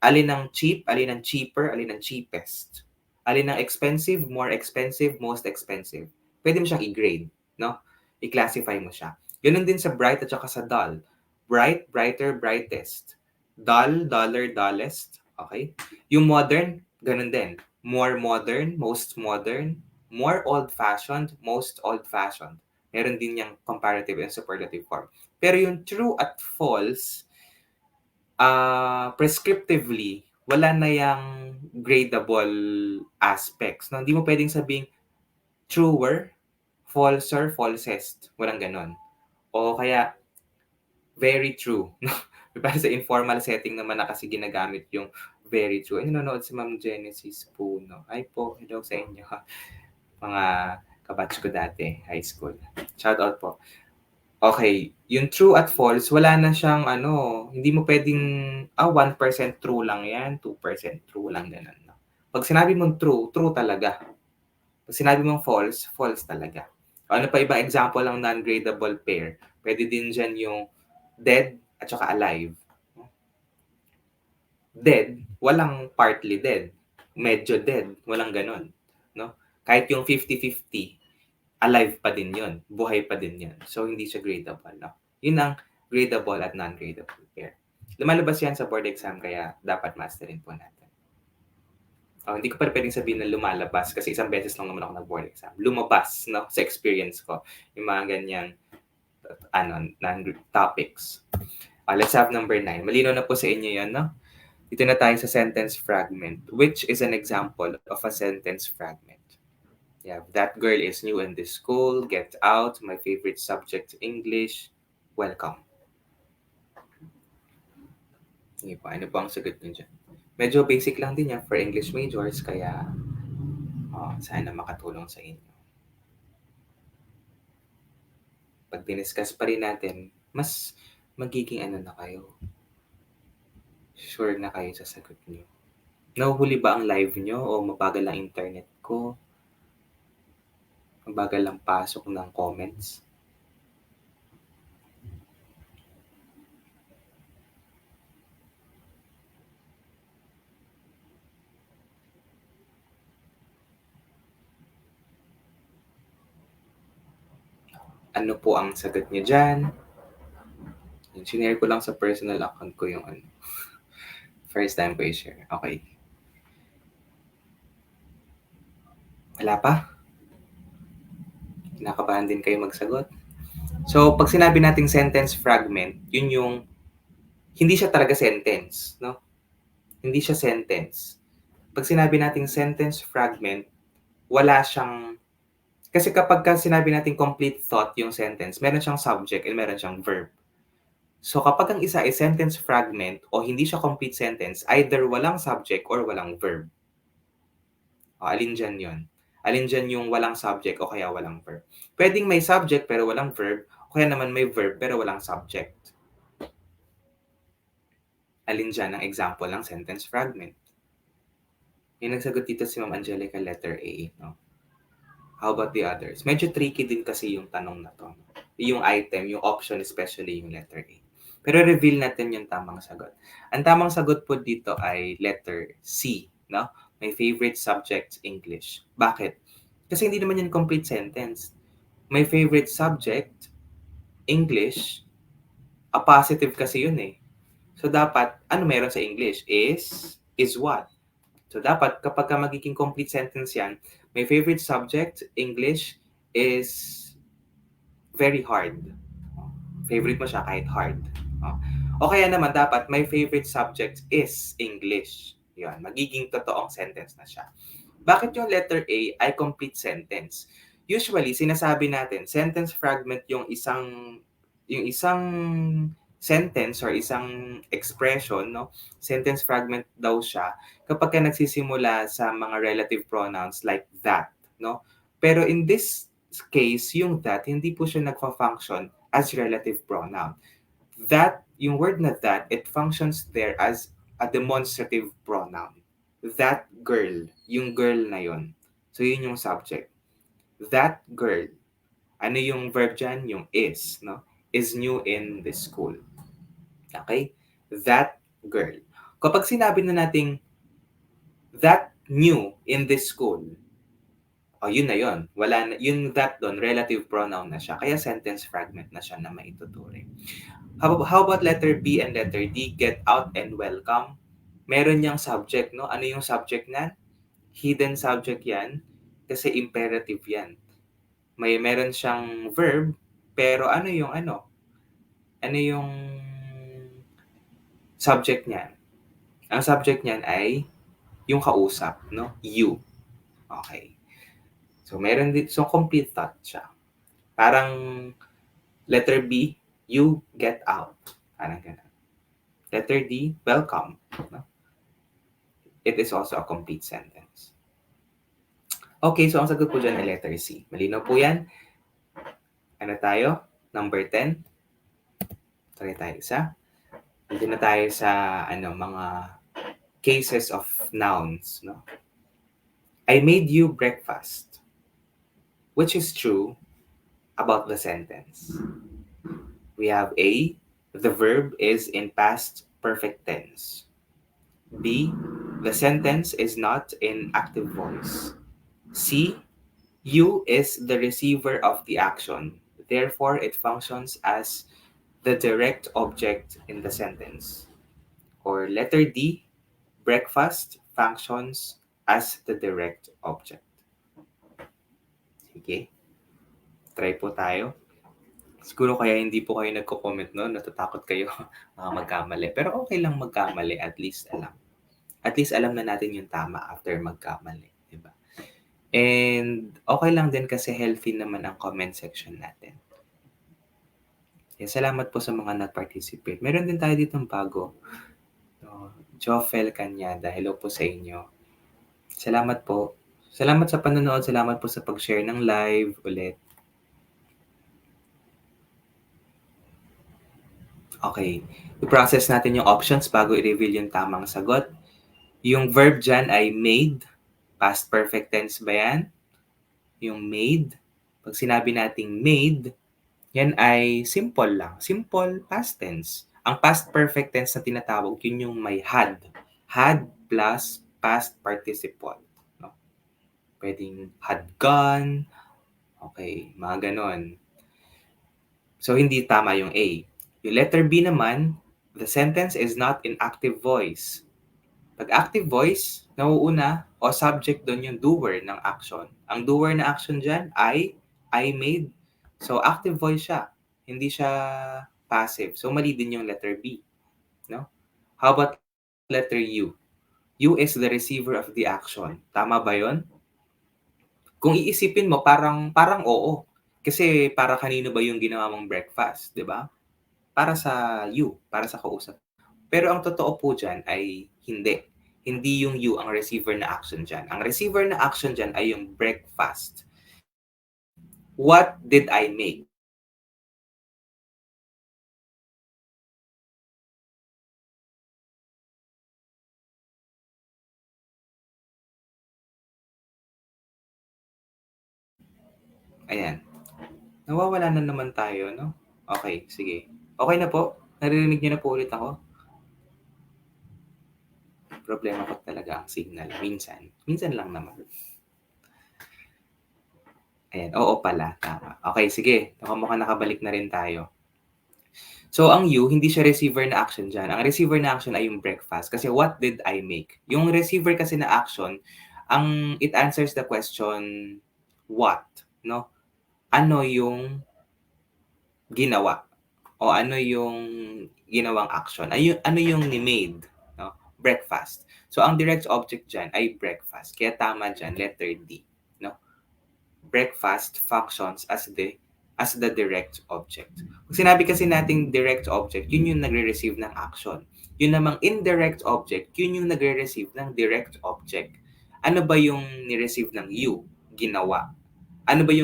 Alin ang cheap, alin ang cheaper, alin ang cheapest. Alin ang expensive, more expensive, most expensive. Pwede mo siyang i-grade, no? I-classify mo siya. Ganun din sa bright at saka sa dull. Bright, brighter, brightest. Dull, duller, dullest. Okay? Yung modern, ganun din. More modern, most modern. More old-fashioned, most old-fashioned. Meron din yung comparative and superlative form. Pero yung true at false, prescriptively, wala na yung gradable aspects. No? Hindi mo pwedeng sabing truer, falser, falsest. Walang ganon. O kaya, very true. Para sa informal setting naman na kasi ginagamit yung very true. Ay, nanonood si Ma'am Genesis Puno. Hi po, hello sa inyo. Mga kabatch ko dati, high school. Shout out po. Okay, yung true at false, wala na siyang hindi mo pwedeng 1% true lang yan, 2% true lang ganun. No? Pag sinabi mong true, true talaga. Pag sinabi mong false, false talaga. Ano pa ibang example ng non-gradable pair? Pwede din dyan yung dead at saka alive. Dead, walang partly dead. Medyo dead, walang ganun. No? Kahit yung 50-50, alive pa din yun. Buhay pa din yun. So, hindi siya gradable. No? Yun ang gradable at non-gradable pair. Lumalabas yan sa board exam, kaya dapat masterin po natin. Hindi ko pa pwedeng sabihin na lumalabas kasi isang beses lang naman ako nag-board exam. Lumabas, no? Sa experience ko. Yung mga ganyang topics. Let's have number 9. Malinaw na po sa inyo yan, no? Dito na tayo sa sentence fragment. Which is an example of a sentence fragment? Yeah, that girl is new in this school. Get out. My favorite subject, English. Welcome. Sige po, ano po ang sagot niyo dyan? Medyo basic lang din yan for English majors, kaya sana makatulong sa inyo. Pag diniscuss pa rin natin, mas magiging ano na kayo. Sure na kayo sa sagot niyo. Nahuhuli ba ang live niyo o mabagal ang internet ko? Mabagal ang pasok ng comments? Ano po ang sagot niyo dyan? Sinare ko lang sa personal account ko yung ano. First time ko i-share. Okay. Wala pa? Kinakabahan din kayo magsagot? So, pag sinabi nating sentence fragment, yun yung hindi siya talaga sentence, no? Hindi siya sentence. Pag sinabi nating sentence fragment, wala siyang kasi kapag sinabi nating complete thought yung sentence, meron siyang subject and meron siyang verb. So kapag ang isa ay sentence fragment o hindi siya complete sentence, either walang subject or walang verb. Alin dyan yun? Alin dyan yung walang subject o kaya walang verb? Pwedeng may subject pero walang verb, o kaya naman may verb pero walang subject. Alin dyan ang example ng sentence fragment? Yung nagsagot dito si Ma'am Angelica, letter A. No? How about the others? Medyo tricky din kasi yung tanong na to. Yung item, yung option, especially yung letter A. Pero reveal natin yung tamang sagot. Ang tamang sagot po dito ay letter C. No? My favorite subject, English. Bakit? Kasi hindi naman yan complete sentence. My favorite subject, English, a positive kasi yun eh. So dapat, ano meron sa English? Is what? So dapat kapag magiging complete sentence yan, my favorite subject, English, is very hard. Favorite mo siya kahit hard. O kaya naman dapat my favorite subject is English. Yan, magiging totoong sentence na siya. Bakit yung letter A ay complete sentence? Usually, sinasabi natin, sentence fragment yung isang sentence or isang expression, no? Sentence fragment daw siya kapag ka nagsisimula sa mga relative pronouns like that, no? Pero in this case, yung that, hindi po siya nagfa-function as relative pronoun. That, yung word na that, it functions there as a demonstrative pronoun. That girl, yung girl na yon. So, yun yung subject. That girl. Ano yung verb dyan? Yung is, no? Is new in the school. Okay? That girl. Kapag sinabi na nating that new in this school, yun na yun. Wala na, yung that doon, relative pronoun na siya. Kaya sentence fragment na siya na maituturing. How about letter B and letter D? Get out and welcome. Meron niyang subject, no? Ano yung subject na? Hidden subject yan kasi imperative yan. Meron siyang verb, pero ano yung ano? Ano yung subject niyan? Ang subject niyan ay yung kausap, no? You. Okay. So, meron din, so complete thought siya. Parang letter B, you get out. Parang ganun. Letter D, welcome. No? It is also a complete sentence. Okay, so ang sagot po dyan ay letter C. Malinaw po yan. Ano tayo? Number 10. Try tayo isa. Dito na tayo sa mga cases of nouns. No? I made you breakfast. Which is true about the sentence. We have A, the verb is in past perfect tense. B, the sentence is not in active voice. C, you is the receiver of the action. Therefore, it functions as the direct object in the sentence. Or letter D, breakfast functions as the direct object. Sige. Try po tayo. Siguro kaya hindi po kayo nagko-comment nun, natatakot kayo baka magkamali. Pero okey lang magkamali, at least alam. At least alam na natin yung tama after magkamali, 'di ba? And okey lang din kasi healthy naman ang comment section natin. Kaya salamat po sa mga nag-participate. Meron din tayo ditong bago, Jofel Cañada, hello po sa inyo. Salamat po. Salamat sa panonood, salamat po sa pag-share ng live ulit. Okay, i-process natin yung options bago i-reveal yung tamang sagot. Yung verb diyan ay made, past perfect tense ba yan? Yung made, 'pag sinabi nating made, yan ay simple lang, simple past tense. Ang past perfect tense na tinatawag, yun yung may had. Had plus past participle, 'no? Puwedeng had gone, okay, mga gano'n. So, hindi tama yung A. Yung letter B naman, the sentence is not in active voice. 'Pag active voice, nauuna o subject dun yung doer ng action. Ang doer na action diyan ay I made. So, active voice siya, hindi siya passive. So, mali din yung letter B, 'no? How about letter U? U is the receiver of the action. Tama ba yun? Kung iisipin mo parang parang oo. Kasi para kanino ba yung ginawa mong breakfast, 'di ba? Para sa you, para sa kausap. Pero ang totoo po diyan ay hindi. Hindi yung you ang receiver na action diyan. Ang receiver na action diyan ay yung breakfast. What did I make? Ayan. Nawawala na naman tayo, 'no? Okay, sige. Okay na po? Naririnig niyo na po ulit ako? Problema ko talaga ang signal minsan. Minsan lang naman. Ayan, oo pala, tama. Okay, sige. Mukhang nakabalik na rin tayo. So, ang you, hindi siya receiver na action diyan. Ang receiver na action ay yung breakfast. Kasi what did I make? Yung receiver kasi na action, it answers the question, what? No? Ano yung ginawa? O ano yung ginawang action? Ano yung ni-made? No? Breakfast. So, ang direct object dyan ay breakfast. Kaya tama dyan, letter D. No? Breakfast functions as the direct object. Kung sinabi kasi nating direct object, yun yung nagre-receive ng action. Yun namang indirect object, yun yung nagre-receive ng direct object. Ano ba yung ni-receive ng you? Ginawa. Ano ba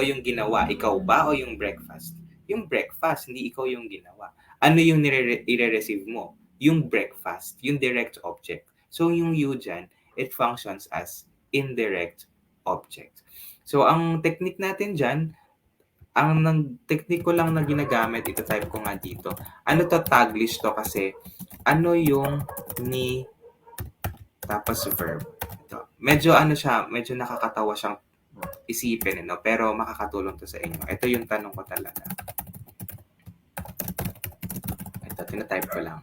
yung ginawa? Ikaw ba o yung breakfast? Yung breakfast, hindi ikaw yung ginawa. Ano yung i-receive mo? Yung breakfast, yung direct object. So yung you dyan, it functions as indirect object. So ang technique natin dyan, technique ko lang na ginagamit, ito type ko nga dito. Ano to, Taglish to kasi, ano yung ni tapos verb. Ito. Medyo ano siya, medyo nakakatawa siyang isipin, no? Pero makakatulong to sa inyo. Ito yung tanong ko talaga. Ito, tinatype ko lang.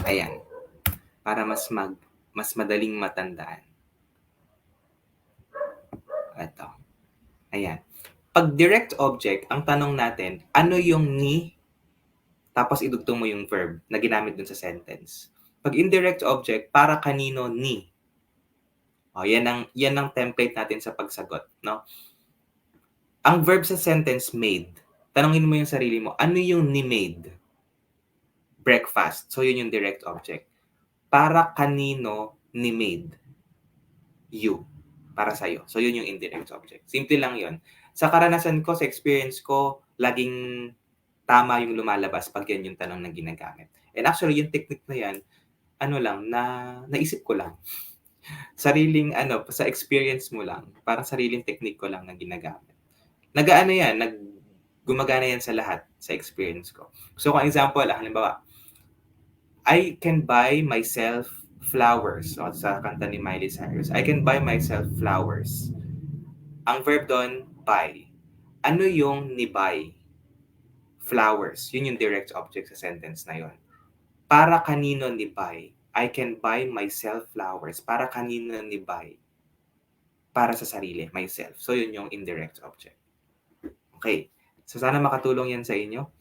Ayan. Para mas madaling matandaan. Ito. Ayan. Pag direct object, ang tanong natin, ano yung ni, tapos idugtong mo yung verb na ginamit dun sa sentence. Pag indirect object, para kanino ni. O, yan ang template natin sa pagsagot, no? Ang verb sa sentence made, tanongin mo yung sarili mo, ano yung ni made? Breakfast. So, yun yung direct object. Para kanino ni made? You. Para sa'yo. So, yun yung indirect object. Simple lang yun. Sa karanasan ko, sa experience ko, laging tama yung lumalabas pag yan yung tanong na ginagamit. And actually, yung technique na yan, ano lang, naisip ko lang. Sariling, sa experience mo lang, parang sariling technique ko lang na ginagamit. Gumagana yan sa lahat, sa experience ko. So, kung example, halimbawa, I can buy myself flowers. O, sa kanta ni Miley Cyrus, I can buy myself flowers. Ang verb doon, buy. Ano yung ni buy? Flowers. Yun yung direct object sa sentence na yun. Para kanino ni buy? I can buy myself flowers. Para kanino ni buy? para sa sarili, myself. So, yun yung indirect object. Okay. So, sana makatulong yan sa inyo.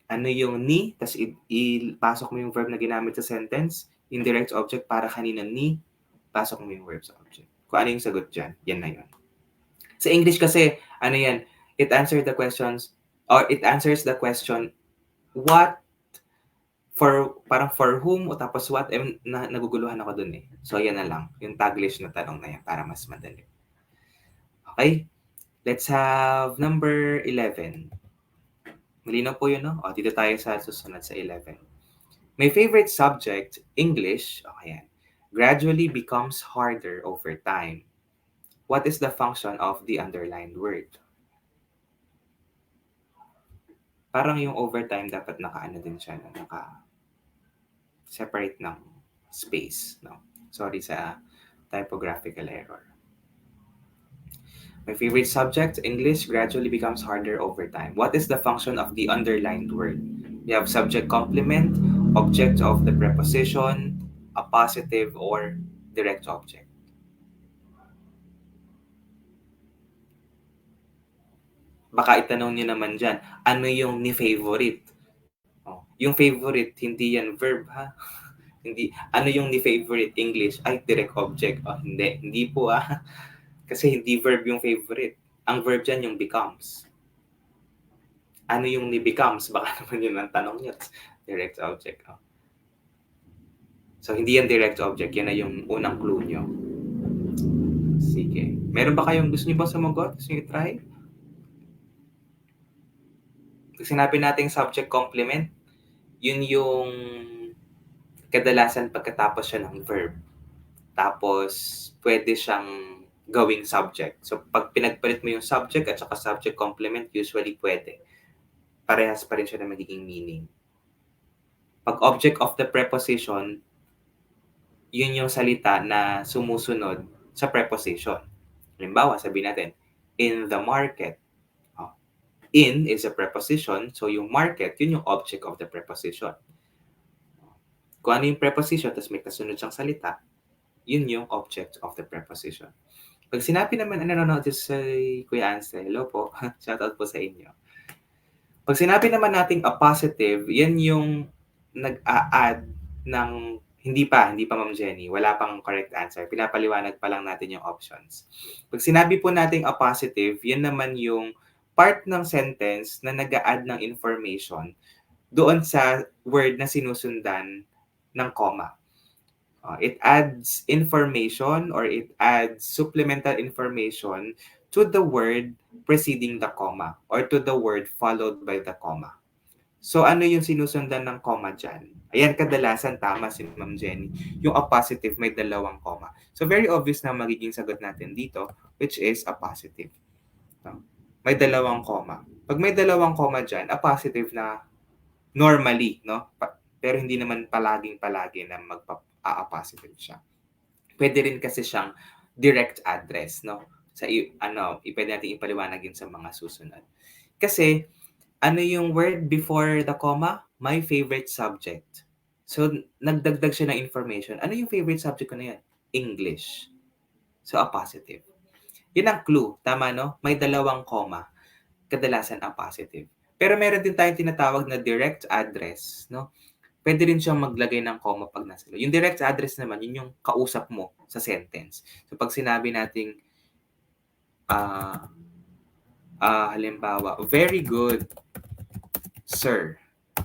Ano yung ni, tas ipasok mo yung verb na ginamit sa sentence, indirect object para kanina ni, pasok mo yung verb sa object. Kung ano yung sagot dyan, yan na yun. Sa English kasi, ano yan, it answers the question, what, parang for whom, o tapos what, naguguluhan ako dun eh. So, yan na lang, yung Taglish na tanong na yan para mas madali. Okay? Let's have number 11. Malinaw po yun, no? O, dito tayo sa susunod sa 11. My favorite subject, English, okay, gradually becomes harder over time. What is the function of the underlined word? Parang yung overtime dapat naka-ano din siya, no? Naka-separate ng space. No? Sorry sa typographical error. My favorite subject, English, gradually becomes harder over time. What is the function of the underlined word? We have subject complement, object of the preposition, appositive, or direct object. Baka itanong niyo naman dyan, ano yung ni favorite? Oh, yung favorite, hindi yan verb ha? Hindi. Ano yung ni favorite English? Ay, direct object. Oh, hindi. Hindi po Kasi hindi verb yung favorite. Ang verb dyan yung becomes. Ano yung ni becomes? Baka naman yun ang tanong niyo. Direct object. Oh. So, hindi yan direct object. Yan na yung unang clue nyo. Sige. Meron ba kayong gusto nyo ba sumagot? Gusto nyo try? Pag sinabi natin subject complement, yun yung kadalasan pagkatapos siya ng verb. Tapos, pwede siyang gawing subject. So, pag pinagpalit mo yung subject at saka subject complement, usually pwede. Parehas pa rin siya na magiging meaning. Pag object of the preposition, yun yung salita na sumusunod sa preposition. Halimbawa, sabihin natin, in the market. In is a preposition, so yung market, yun yung object of the preposition. Kung ano yung preposition, tapos may kasunod siyang salita, yun yung object of the preposition. Pag sinabi naman, nanonood sa Kuya Ansel, hello po, shoutout po sa inyo. Pag sinabi naman nating appositive, yan yung nag-a-add ng, hindi pa Ma'am Jenny, wala pang correct answer. Pinapaliwanag pa lang natin yung options. Pag sinabi po nating appositive, yan naman yung part ng sentence na nag-a-add ng information doon sa word na sinusundan ng comma. It adds information or it adds supplemental information to the word preceding the comma or to the word followed by the comma. So ano yung sinusundan ng comma dyan? Ayan, kadalasan tama si Ma'am Jenny. Yung appositive may dalawang comma. So very obvious na magiging sagot natin dito, which is appositive. No? May dalawang comma. Pag may dalawang comma dyan, appositive na normally, no? Pero hindi naman palagi na magpa-appositive siya. Pwede rin kasi siyang direct address, no? Sa pwede natin ipaliwanag yun sa mga susunod. Kasi ano yung word before the comma? My favorite subject. So nagdagdag siya ng information. Ano yung favorite subject ko na yan? English. So appositive. Yun ang clue, tama no? May dalawang comma. Kadalasan appositive. Pero meron din tayong tinatawag na direct address, no? Pwede rin siyang maglagay ng comma pag nasa loob. Yung direct address naman, yun yung kausap mo sa sentence. So pag sinabi nating halimbawa, very good, sir.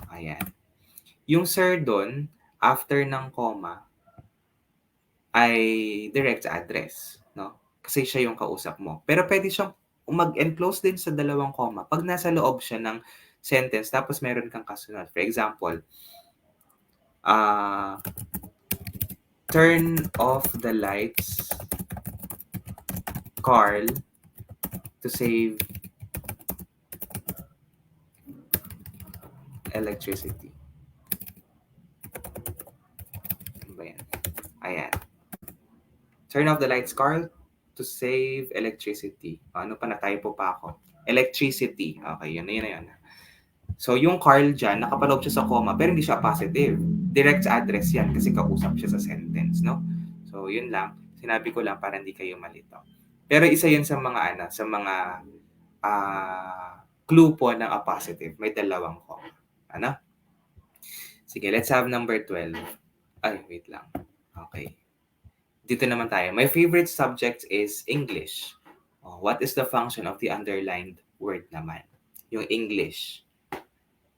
Ayan. Yung sir doon, after ng comma, ay direct address, no? Kasi siya yung kausap mo. Pero pwede siyang mag-enclose din sa dalawang comma pag nasa loob siya ng sentence tapos meron kang kasunod. For example, turn off the lights, Carl, to save electricity. Ano ba yan? Ayan. Turn off the lights, Carl, to save electricity. Ano pa, na-typo pa ako. Electricity. Okay, yun na yun. So, yung Carl dyan, nakapaloob siya sa comma, pero hindi siya positive. Direct address yan kasi kausap siya sa sentence, no? So, yun lang. Sinabi ko lang para hindi kayo malito. Pero isa 'yun sa mga sa mga, clue po ng appositive, may dalawang comma. Ano? Sige, let's have number 12. Ay, wait lang. Okay. Dito naman tayo. My favorite subject is English. Oh, what is the function of the underlined word naman? Yung English.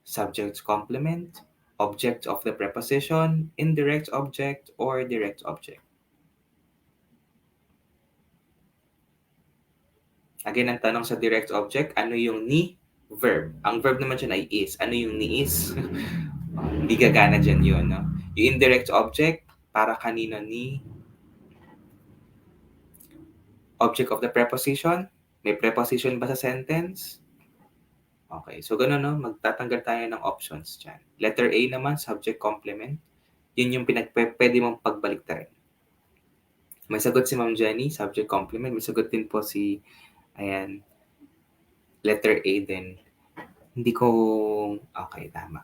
Subject complement, object of the preposition, indirect object, or direct object. Again, ang tanong sa direct object, ano yung ni? Verb. Ang verb naman dyan ay is. Ano yung ni is? Hindi gagana dyan yun. No? Yung indirect object, para kanino ni? Object of the preposition? May preposition ba sa sentence? Okay, so gano'n, no? Magtatanggal tayo ng options dyan. Letter A naman, subject complement. Yun yung pwede mong pagbaliktarin. May sagot si Ma'am Jenny, subject complement. May sagot din po si, ayan, letter A din. Hindi ko, okay, tama.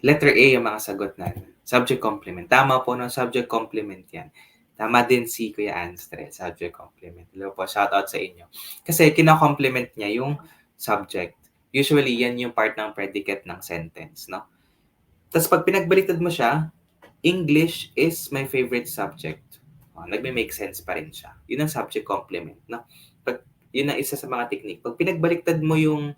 Letter A yung mga sagot na subject complement. Tama po ng subject complement yan. Tama din si Kuya Anstre, subject complement. Hello po, shout out sa inyo. Kasi kina-complement niya yung subject. Usually, yan yung part ng predicate ng sentence, no? Tapos pag pinagbaliktad mo siya, English is my favorite subject. Nagme-make sense pa rin siya. Yun ang subject complement, no? Pag, yun ang isa sa mga technique. Pag pinagbaliktad mo yung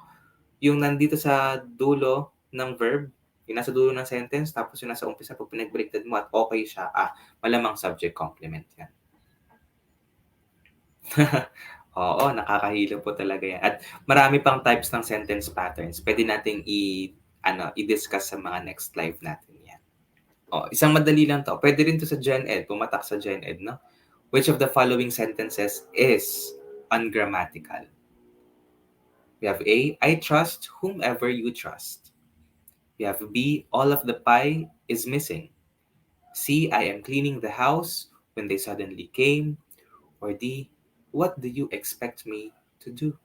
nandito sa dulo ng verb, yung nasa dulo ng sentence, tapos yung nasa umpisa, pag pinagbaliktad mo at okay siya, malamang subject complement yan. Oo, nakakahilo po talaga yan. At marami pang types ng sentence patterns. Pwede nating i-discuss sa mga next live natin yan. Isang madali lang to. Pwede rin to sa Gen Ed, pumatak sa Gen Ed, no? Which of the following sentences is ungrammatical? We have A, I trust whomever you trust. We have B, all of the pie is missing. C, I am cleaning the house when they suddenly came. Or D, what do you expect me to do?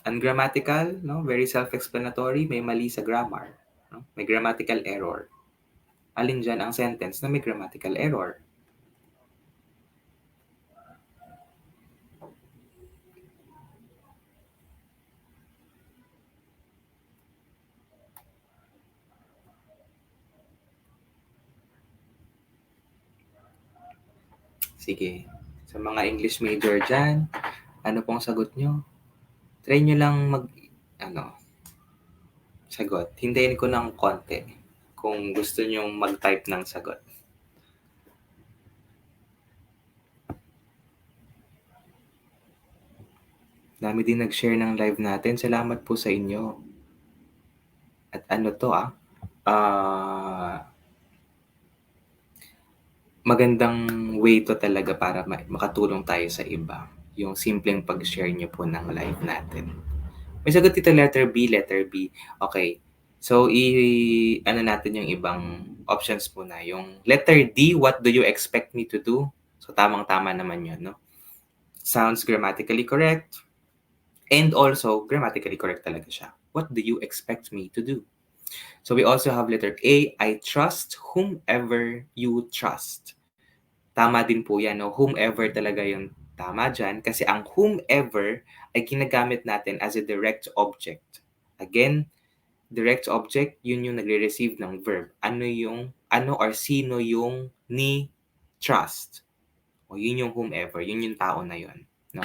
Ungrammatical, no? Very self-explanatory, may mali sa grammar. No? May grammatical error. Alin dyan ang sentence na may grammatical error? Sige. Sa mga English major dyan, ano pong sagot nyo? Try nyo lang sagot. Hintayin ko ng konti kung gusto nyo mag-type ng sagot. Dami din nag-share ng live natin. Salamat po sa inyo. At magandang way to talaga para makatulong tayo sa iba. Yung simpleng pag-share nyo po ng live natin. May sagot dito letter B. Okay. So, natin yung ibang options muna. Yung letter D, what do you expect me to do? So, tamang-tama naman yun, no? Sounds grammatically correct. And also, grammatically correct talaga siya. What do you expect me to do? So, we also have letter A, I trust whomever you trust. Tama din po yan, no? Whomever talaga yung tama dyan kasi ang whomever ay ginagamit natin as a direct object. Again, direct object, yun yung nagre-receive ng verb. Ano or sino yung ni trust. O yun yung whomever, yun yung tao na yun. No?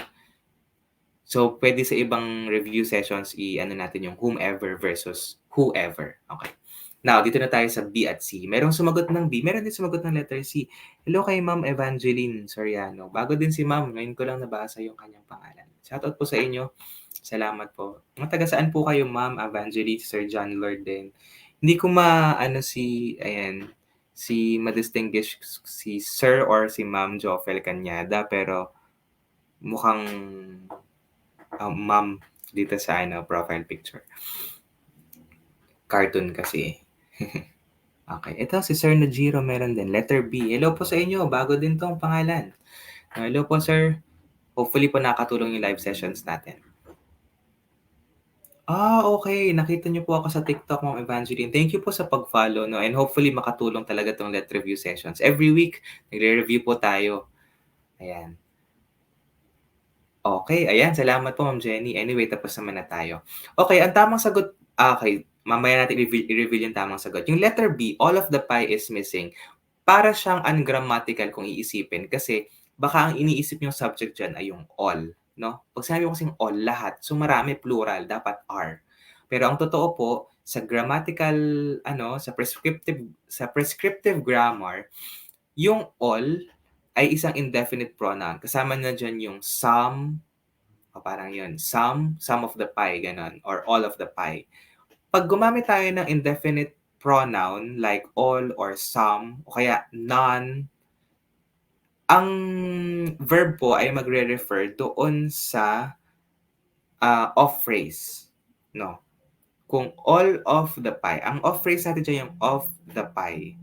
So, pwede sa ibang review sessions, natin yung whomever versus whoever. Okay. Now, dito na tayo sa B at C. Merong sumagot ng B, meron din sumagot ng letter C. Hello kay Ma'am Evangeline Soriano. Bago din si Ma'am, ngayon ko lang nabasa yung kanyang pangalan. Shoutout po sa inyo. Salamat po. Mga taga saan po kayo, Ma'am Evangeline, Sir John Lord din? Hindi ko si ma-distinguish si Sir or si Ma'am Jofel Cañada, pero mukhang Ma'am dito sa profile picture. Cartoon kasi. Okay. Ito, si Sir Najiro meron din. Letter B. Hello po sa inyo. Bago din tong pangalan. Hello po, sir. Hopefully po nakatulong yung live sessions natin. Okay. Nakita niyo po ako sa TikTok, Ma'am Evangeline. Thank you po sa pag-follow 'no, and hopefully makatulong talaga 'tong Let Review sessions. Every week nagre-review po tayo, ayan. Okay, ayan, salamat po Ma'am Jenny. Anyway, tapos naman na tayo. Okay, ang tamang sagot, okay, mamaya natin i-reveal yung tamang sagot. Yung letter B, all of the pie is missing. Para siyang ungrammatical kung iisipin kasi baka ang iniisip niyong subject diyan ay yung all, 'no? 'Pag sinabi ko kasing all, lahat, so marami, plural, dapat are. Pero ang totoo po, sa grammatical ano, sa prescriptive grammar, yung all ay isang indefinite pronoun. Kasama na diyan yung some, o parang yun, some of the pie, gano'n, or all of the pie. 'Pag gumamit tayo ng indefinite pronoun like all or some o kaya none, ang verb po ay magre-refer doon sa, of phrase, 'no? Kung all of the pie, ang of phrase natin diyan yung of the pie.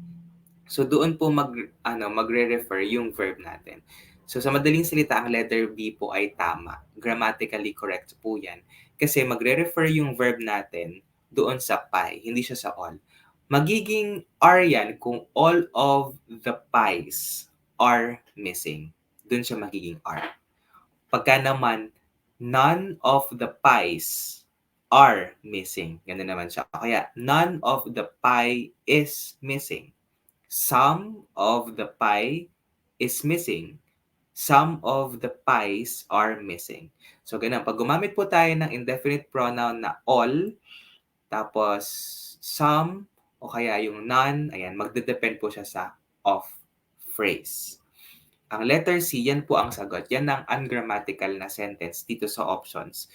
So doon po magre-refer yung verb natin. So sa madaling salita, ang letter B po ay tama. Grammatically correct po 'yan. Kasi magre-refer yung verb natin doon sa pie, hindi siya sa all. Magiging are 'yan kung all of the pies are missing. Doon siya magiging are. Pagka naman none of the pies are missing, gano'n naman siya. O kaya none of the pie is missing. Some of the pie is missing. Some of the pies are missing. So, ganun. Pag gumamit po tayo ng indefinite pronoun na all, tapos some, o kaya yung none, ayan, magde-depend po siya sa of phrase. Ang letter C, yan po ang sagot. Yan ang ungrammatical na sentence dito sa options.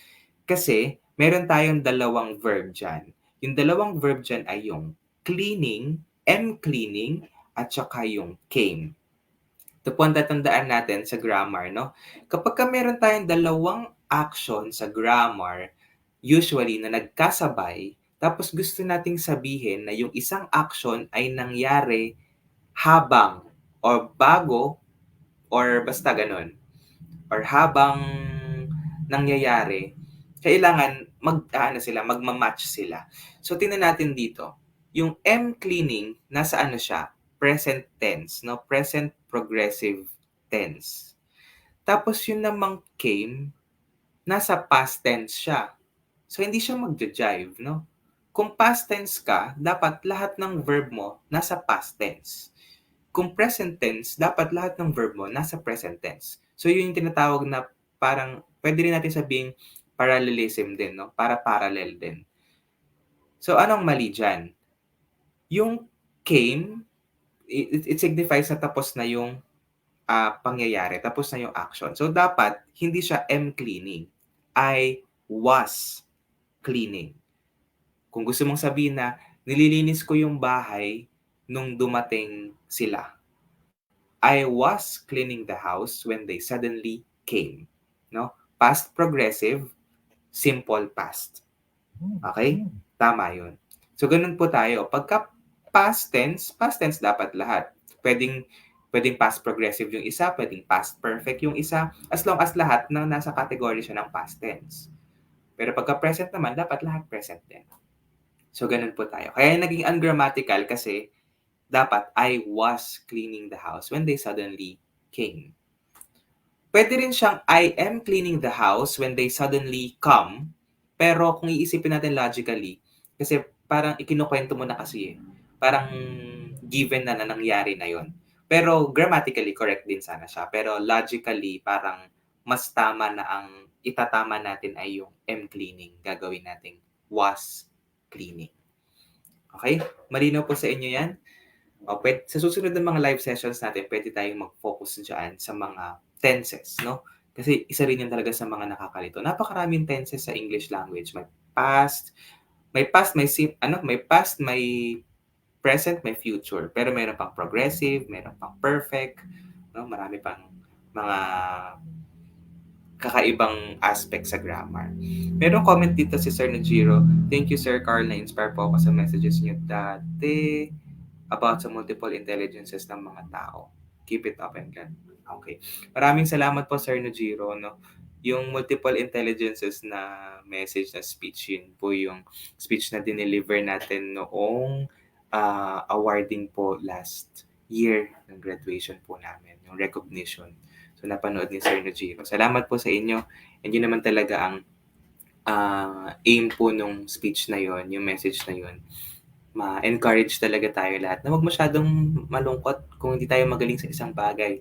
Kasi, meron tayong dalawang verb dyan. Yung dalawang verb dyan ay yung cleaning, cleaning, at saka yung came. Ito po ang tatandaan natin sa grammar, no? Kapag meron tayong dalawang action sa grammar, usually na nagkasabay, tapos gusto nating sabihin na yung isang action ay nangyari habang or bago or basta ganun, or habang nangyayari, kailangan magma-match sila. So tingnan natin dito, yung cleaning nasa ano siya, present tense, no? Present progressive tense. Tapos yun namang came, nasa past tense siya. So hindi siya magja-jive, no? Kung past tense ka, dapat lahat ng verb mo nasa past tense. Kung present tense, dapat lahat ng verb mo nasa present tense. So yun yung tinatawag na parang pwede rin natin sabing parallelism din, no? Para parallel din. So anong mali diyan? Yung came, it signifies na tapos na yung pangyayari, tapos na yung action. So dapat hindi siya cleaning, ay was cleaning. Kung gusto mong sabihin na nililinis ko yung bahay nung dumating sila. I was cleaning the house when they suddenly came. No? Past progressive, simple past. Okay? Tama yun. So, ganun po tayo. Pagka past tense dapat lahat. Pwedeng past progressive yung isa, pwedeng past perfect yung isa, as long as lahat na nasa category siya ng past tense. Pero pagka present naman, dapat lahat present din. So, ganun po tayo. Kaya naging ungrammatical kasi dapat I was cleaning the house when they suddenly came. Pwede rin siyang I am cleaning the house when they suddenly come. Pero kung iisipin natin logically, kasi parang ikinukwento mo na kasi eh. Parang given na nangyari na yon. Pero grammatically correct din sana siya. Pero logically parang mas tama na ang itatama natin ay yung am cleaning. Gagawin natin was cleaning. Okay? Malinaw po sa inyo yan? Sa susunod na mga live sessions natin, pwede tayong mag-focus dyan sa mga tenses, no? Kasi isa rin yan talaga sa mga nakakalito. Napakaraming tenses sa English language. May past, may present, may future. Pero meron pang progressive, meron pang perfect, no? Marami pang mga kakaibang aspect sa grammar. Merong comment dito si Sir Najiro. Thank you, Sir Carl, na-inspire po ako sa messages niyo dati about sa multiple intelligences ng mga tao. Keep it up and God. Okay. Maraming salamat po, Sir Najiro. No? yung multiple intelligences na message na speech, yun po yung speech na dineliver natin noong awarding po last year ng graduation po namin, yung recognition. So napanood ni Sir Nojiro. Salamat po sa inyo. And yun naman talaga ang aim po nung speech na yon, yung message na yon. Ma-encourage talaga tayo lahat na huwag masyadong malungkot kung hindi tayo magaling sa isang bagay.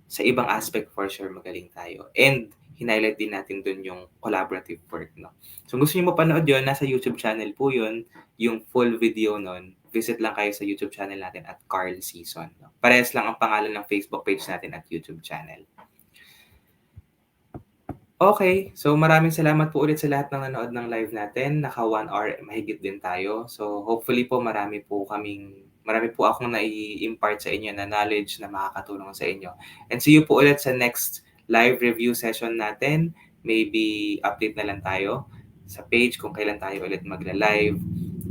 Sa ibang aspect, for sure, magaling tayo. And hinighlight din natin dun yung collaborative work, no? So, kung gusto niyo mapanood yun, nasa YouTube channel po yun. Yung full video nun, visit lang kayo sa YouTube channel natin at Carl Season. No? Parehas lang ang pangalan ng Facebook page natin at YouTube channel. Okay, so maraming salamat po ulit sa lahat ng nanood ng live natin. Naka 1 hour mahigit din tayo. So hopefully po marami po akong nai-impart sa inyo na knowledge na makakatulong sa inyo. And see you po ulit sa next live review session natin. Maybe update na lang tayo sa page kung kailan tayo ulit magla-live.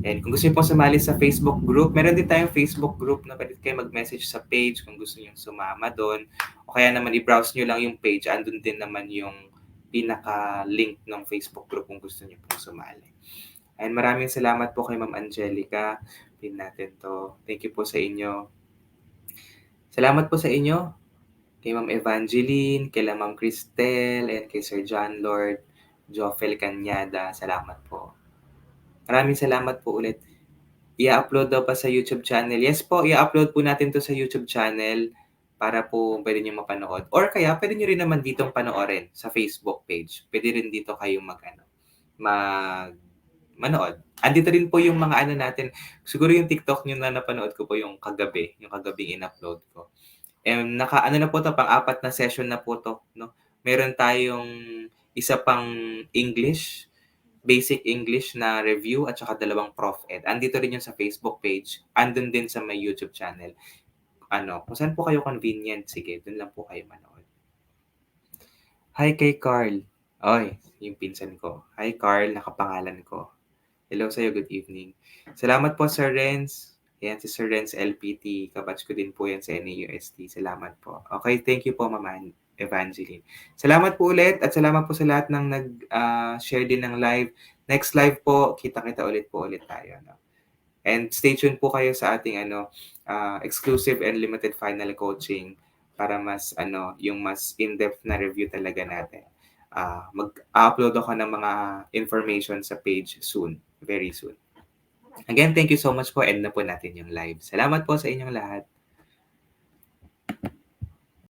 And kung gusto niyo po sumali sa Facebook group, meron din tayong Facebook group na pwede kayo mag-message sa page kung gusto niyo sumama doon. O kaya naman i-browse niyo lang yung page, andun din naman yung pinaka-link ng Facebook group kung gusto niyo pong sumali. And maraming salamat po kay Ma'am Angelica. Pin natin to. Thank you po sa inyo. Salamat po sa inyo. Kay Ma'am Evangeline, kay Ma'am Cristel, and kay Sir John Lord, Joffel Canyada. Salamat po. Maraming salamat po ulit. I-upload daw pa sa YouTube channel. Yes po, i-upload po natin to sa YouTube channel para po pwede nyo mapanood. Or kaya pwede nyo rin naman ditong panoorin sa Facebook page. Pwede rin dito kayong manood. Andito rin po yung mga natin. Siguro yung TikTok nyo na napanood ko po yung kagabing in-upload ko. And na po to, pang-apat na session na po to, no? Meron tayong isa pang basic English na review at saka 2 Prof Ed. Andito rin yun sa Facebook page. Andun din sa may YouTube channel. Kung saan po kayo convenient, sige, dun lang po kayo manood. Hi kay Carl. Oy, yung pinsan ko. Hi Carl, nakapangalan ko. Hello sa'yo, good evening. Salamat po Sir Renz. Yan, si Sir Renz LPT. Kabatch ko din po yan sa NAUST. Salamat po. Okay, thank you po Mama Evangeline. Salamat po ulit at salamat po sa lahat ng nag-share din ng live. Next live po, kita-kita ulit tayo. No? And stay tuned po kayo sa ating exclusive and limited final coaching para yung mas in-depth na review talaga natin. Mag-upload ako ng mga information sa page soon, very soon. Again, thank you so much po. End na po natin yung live. Salamat po sa inyong lahat.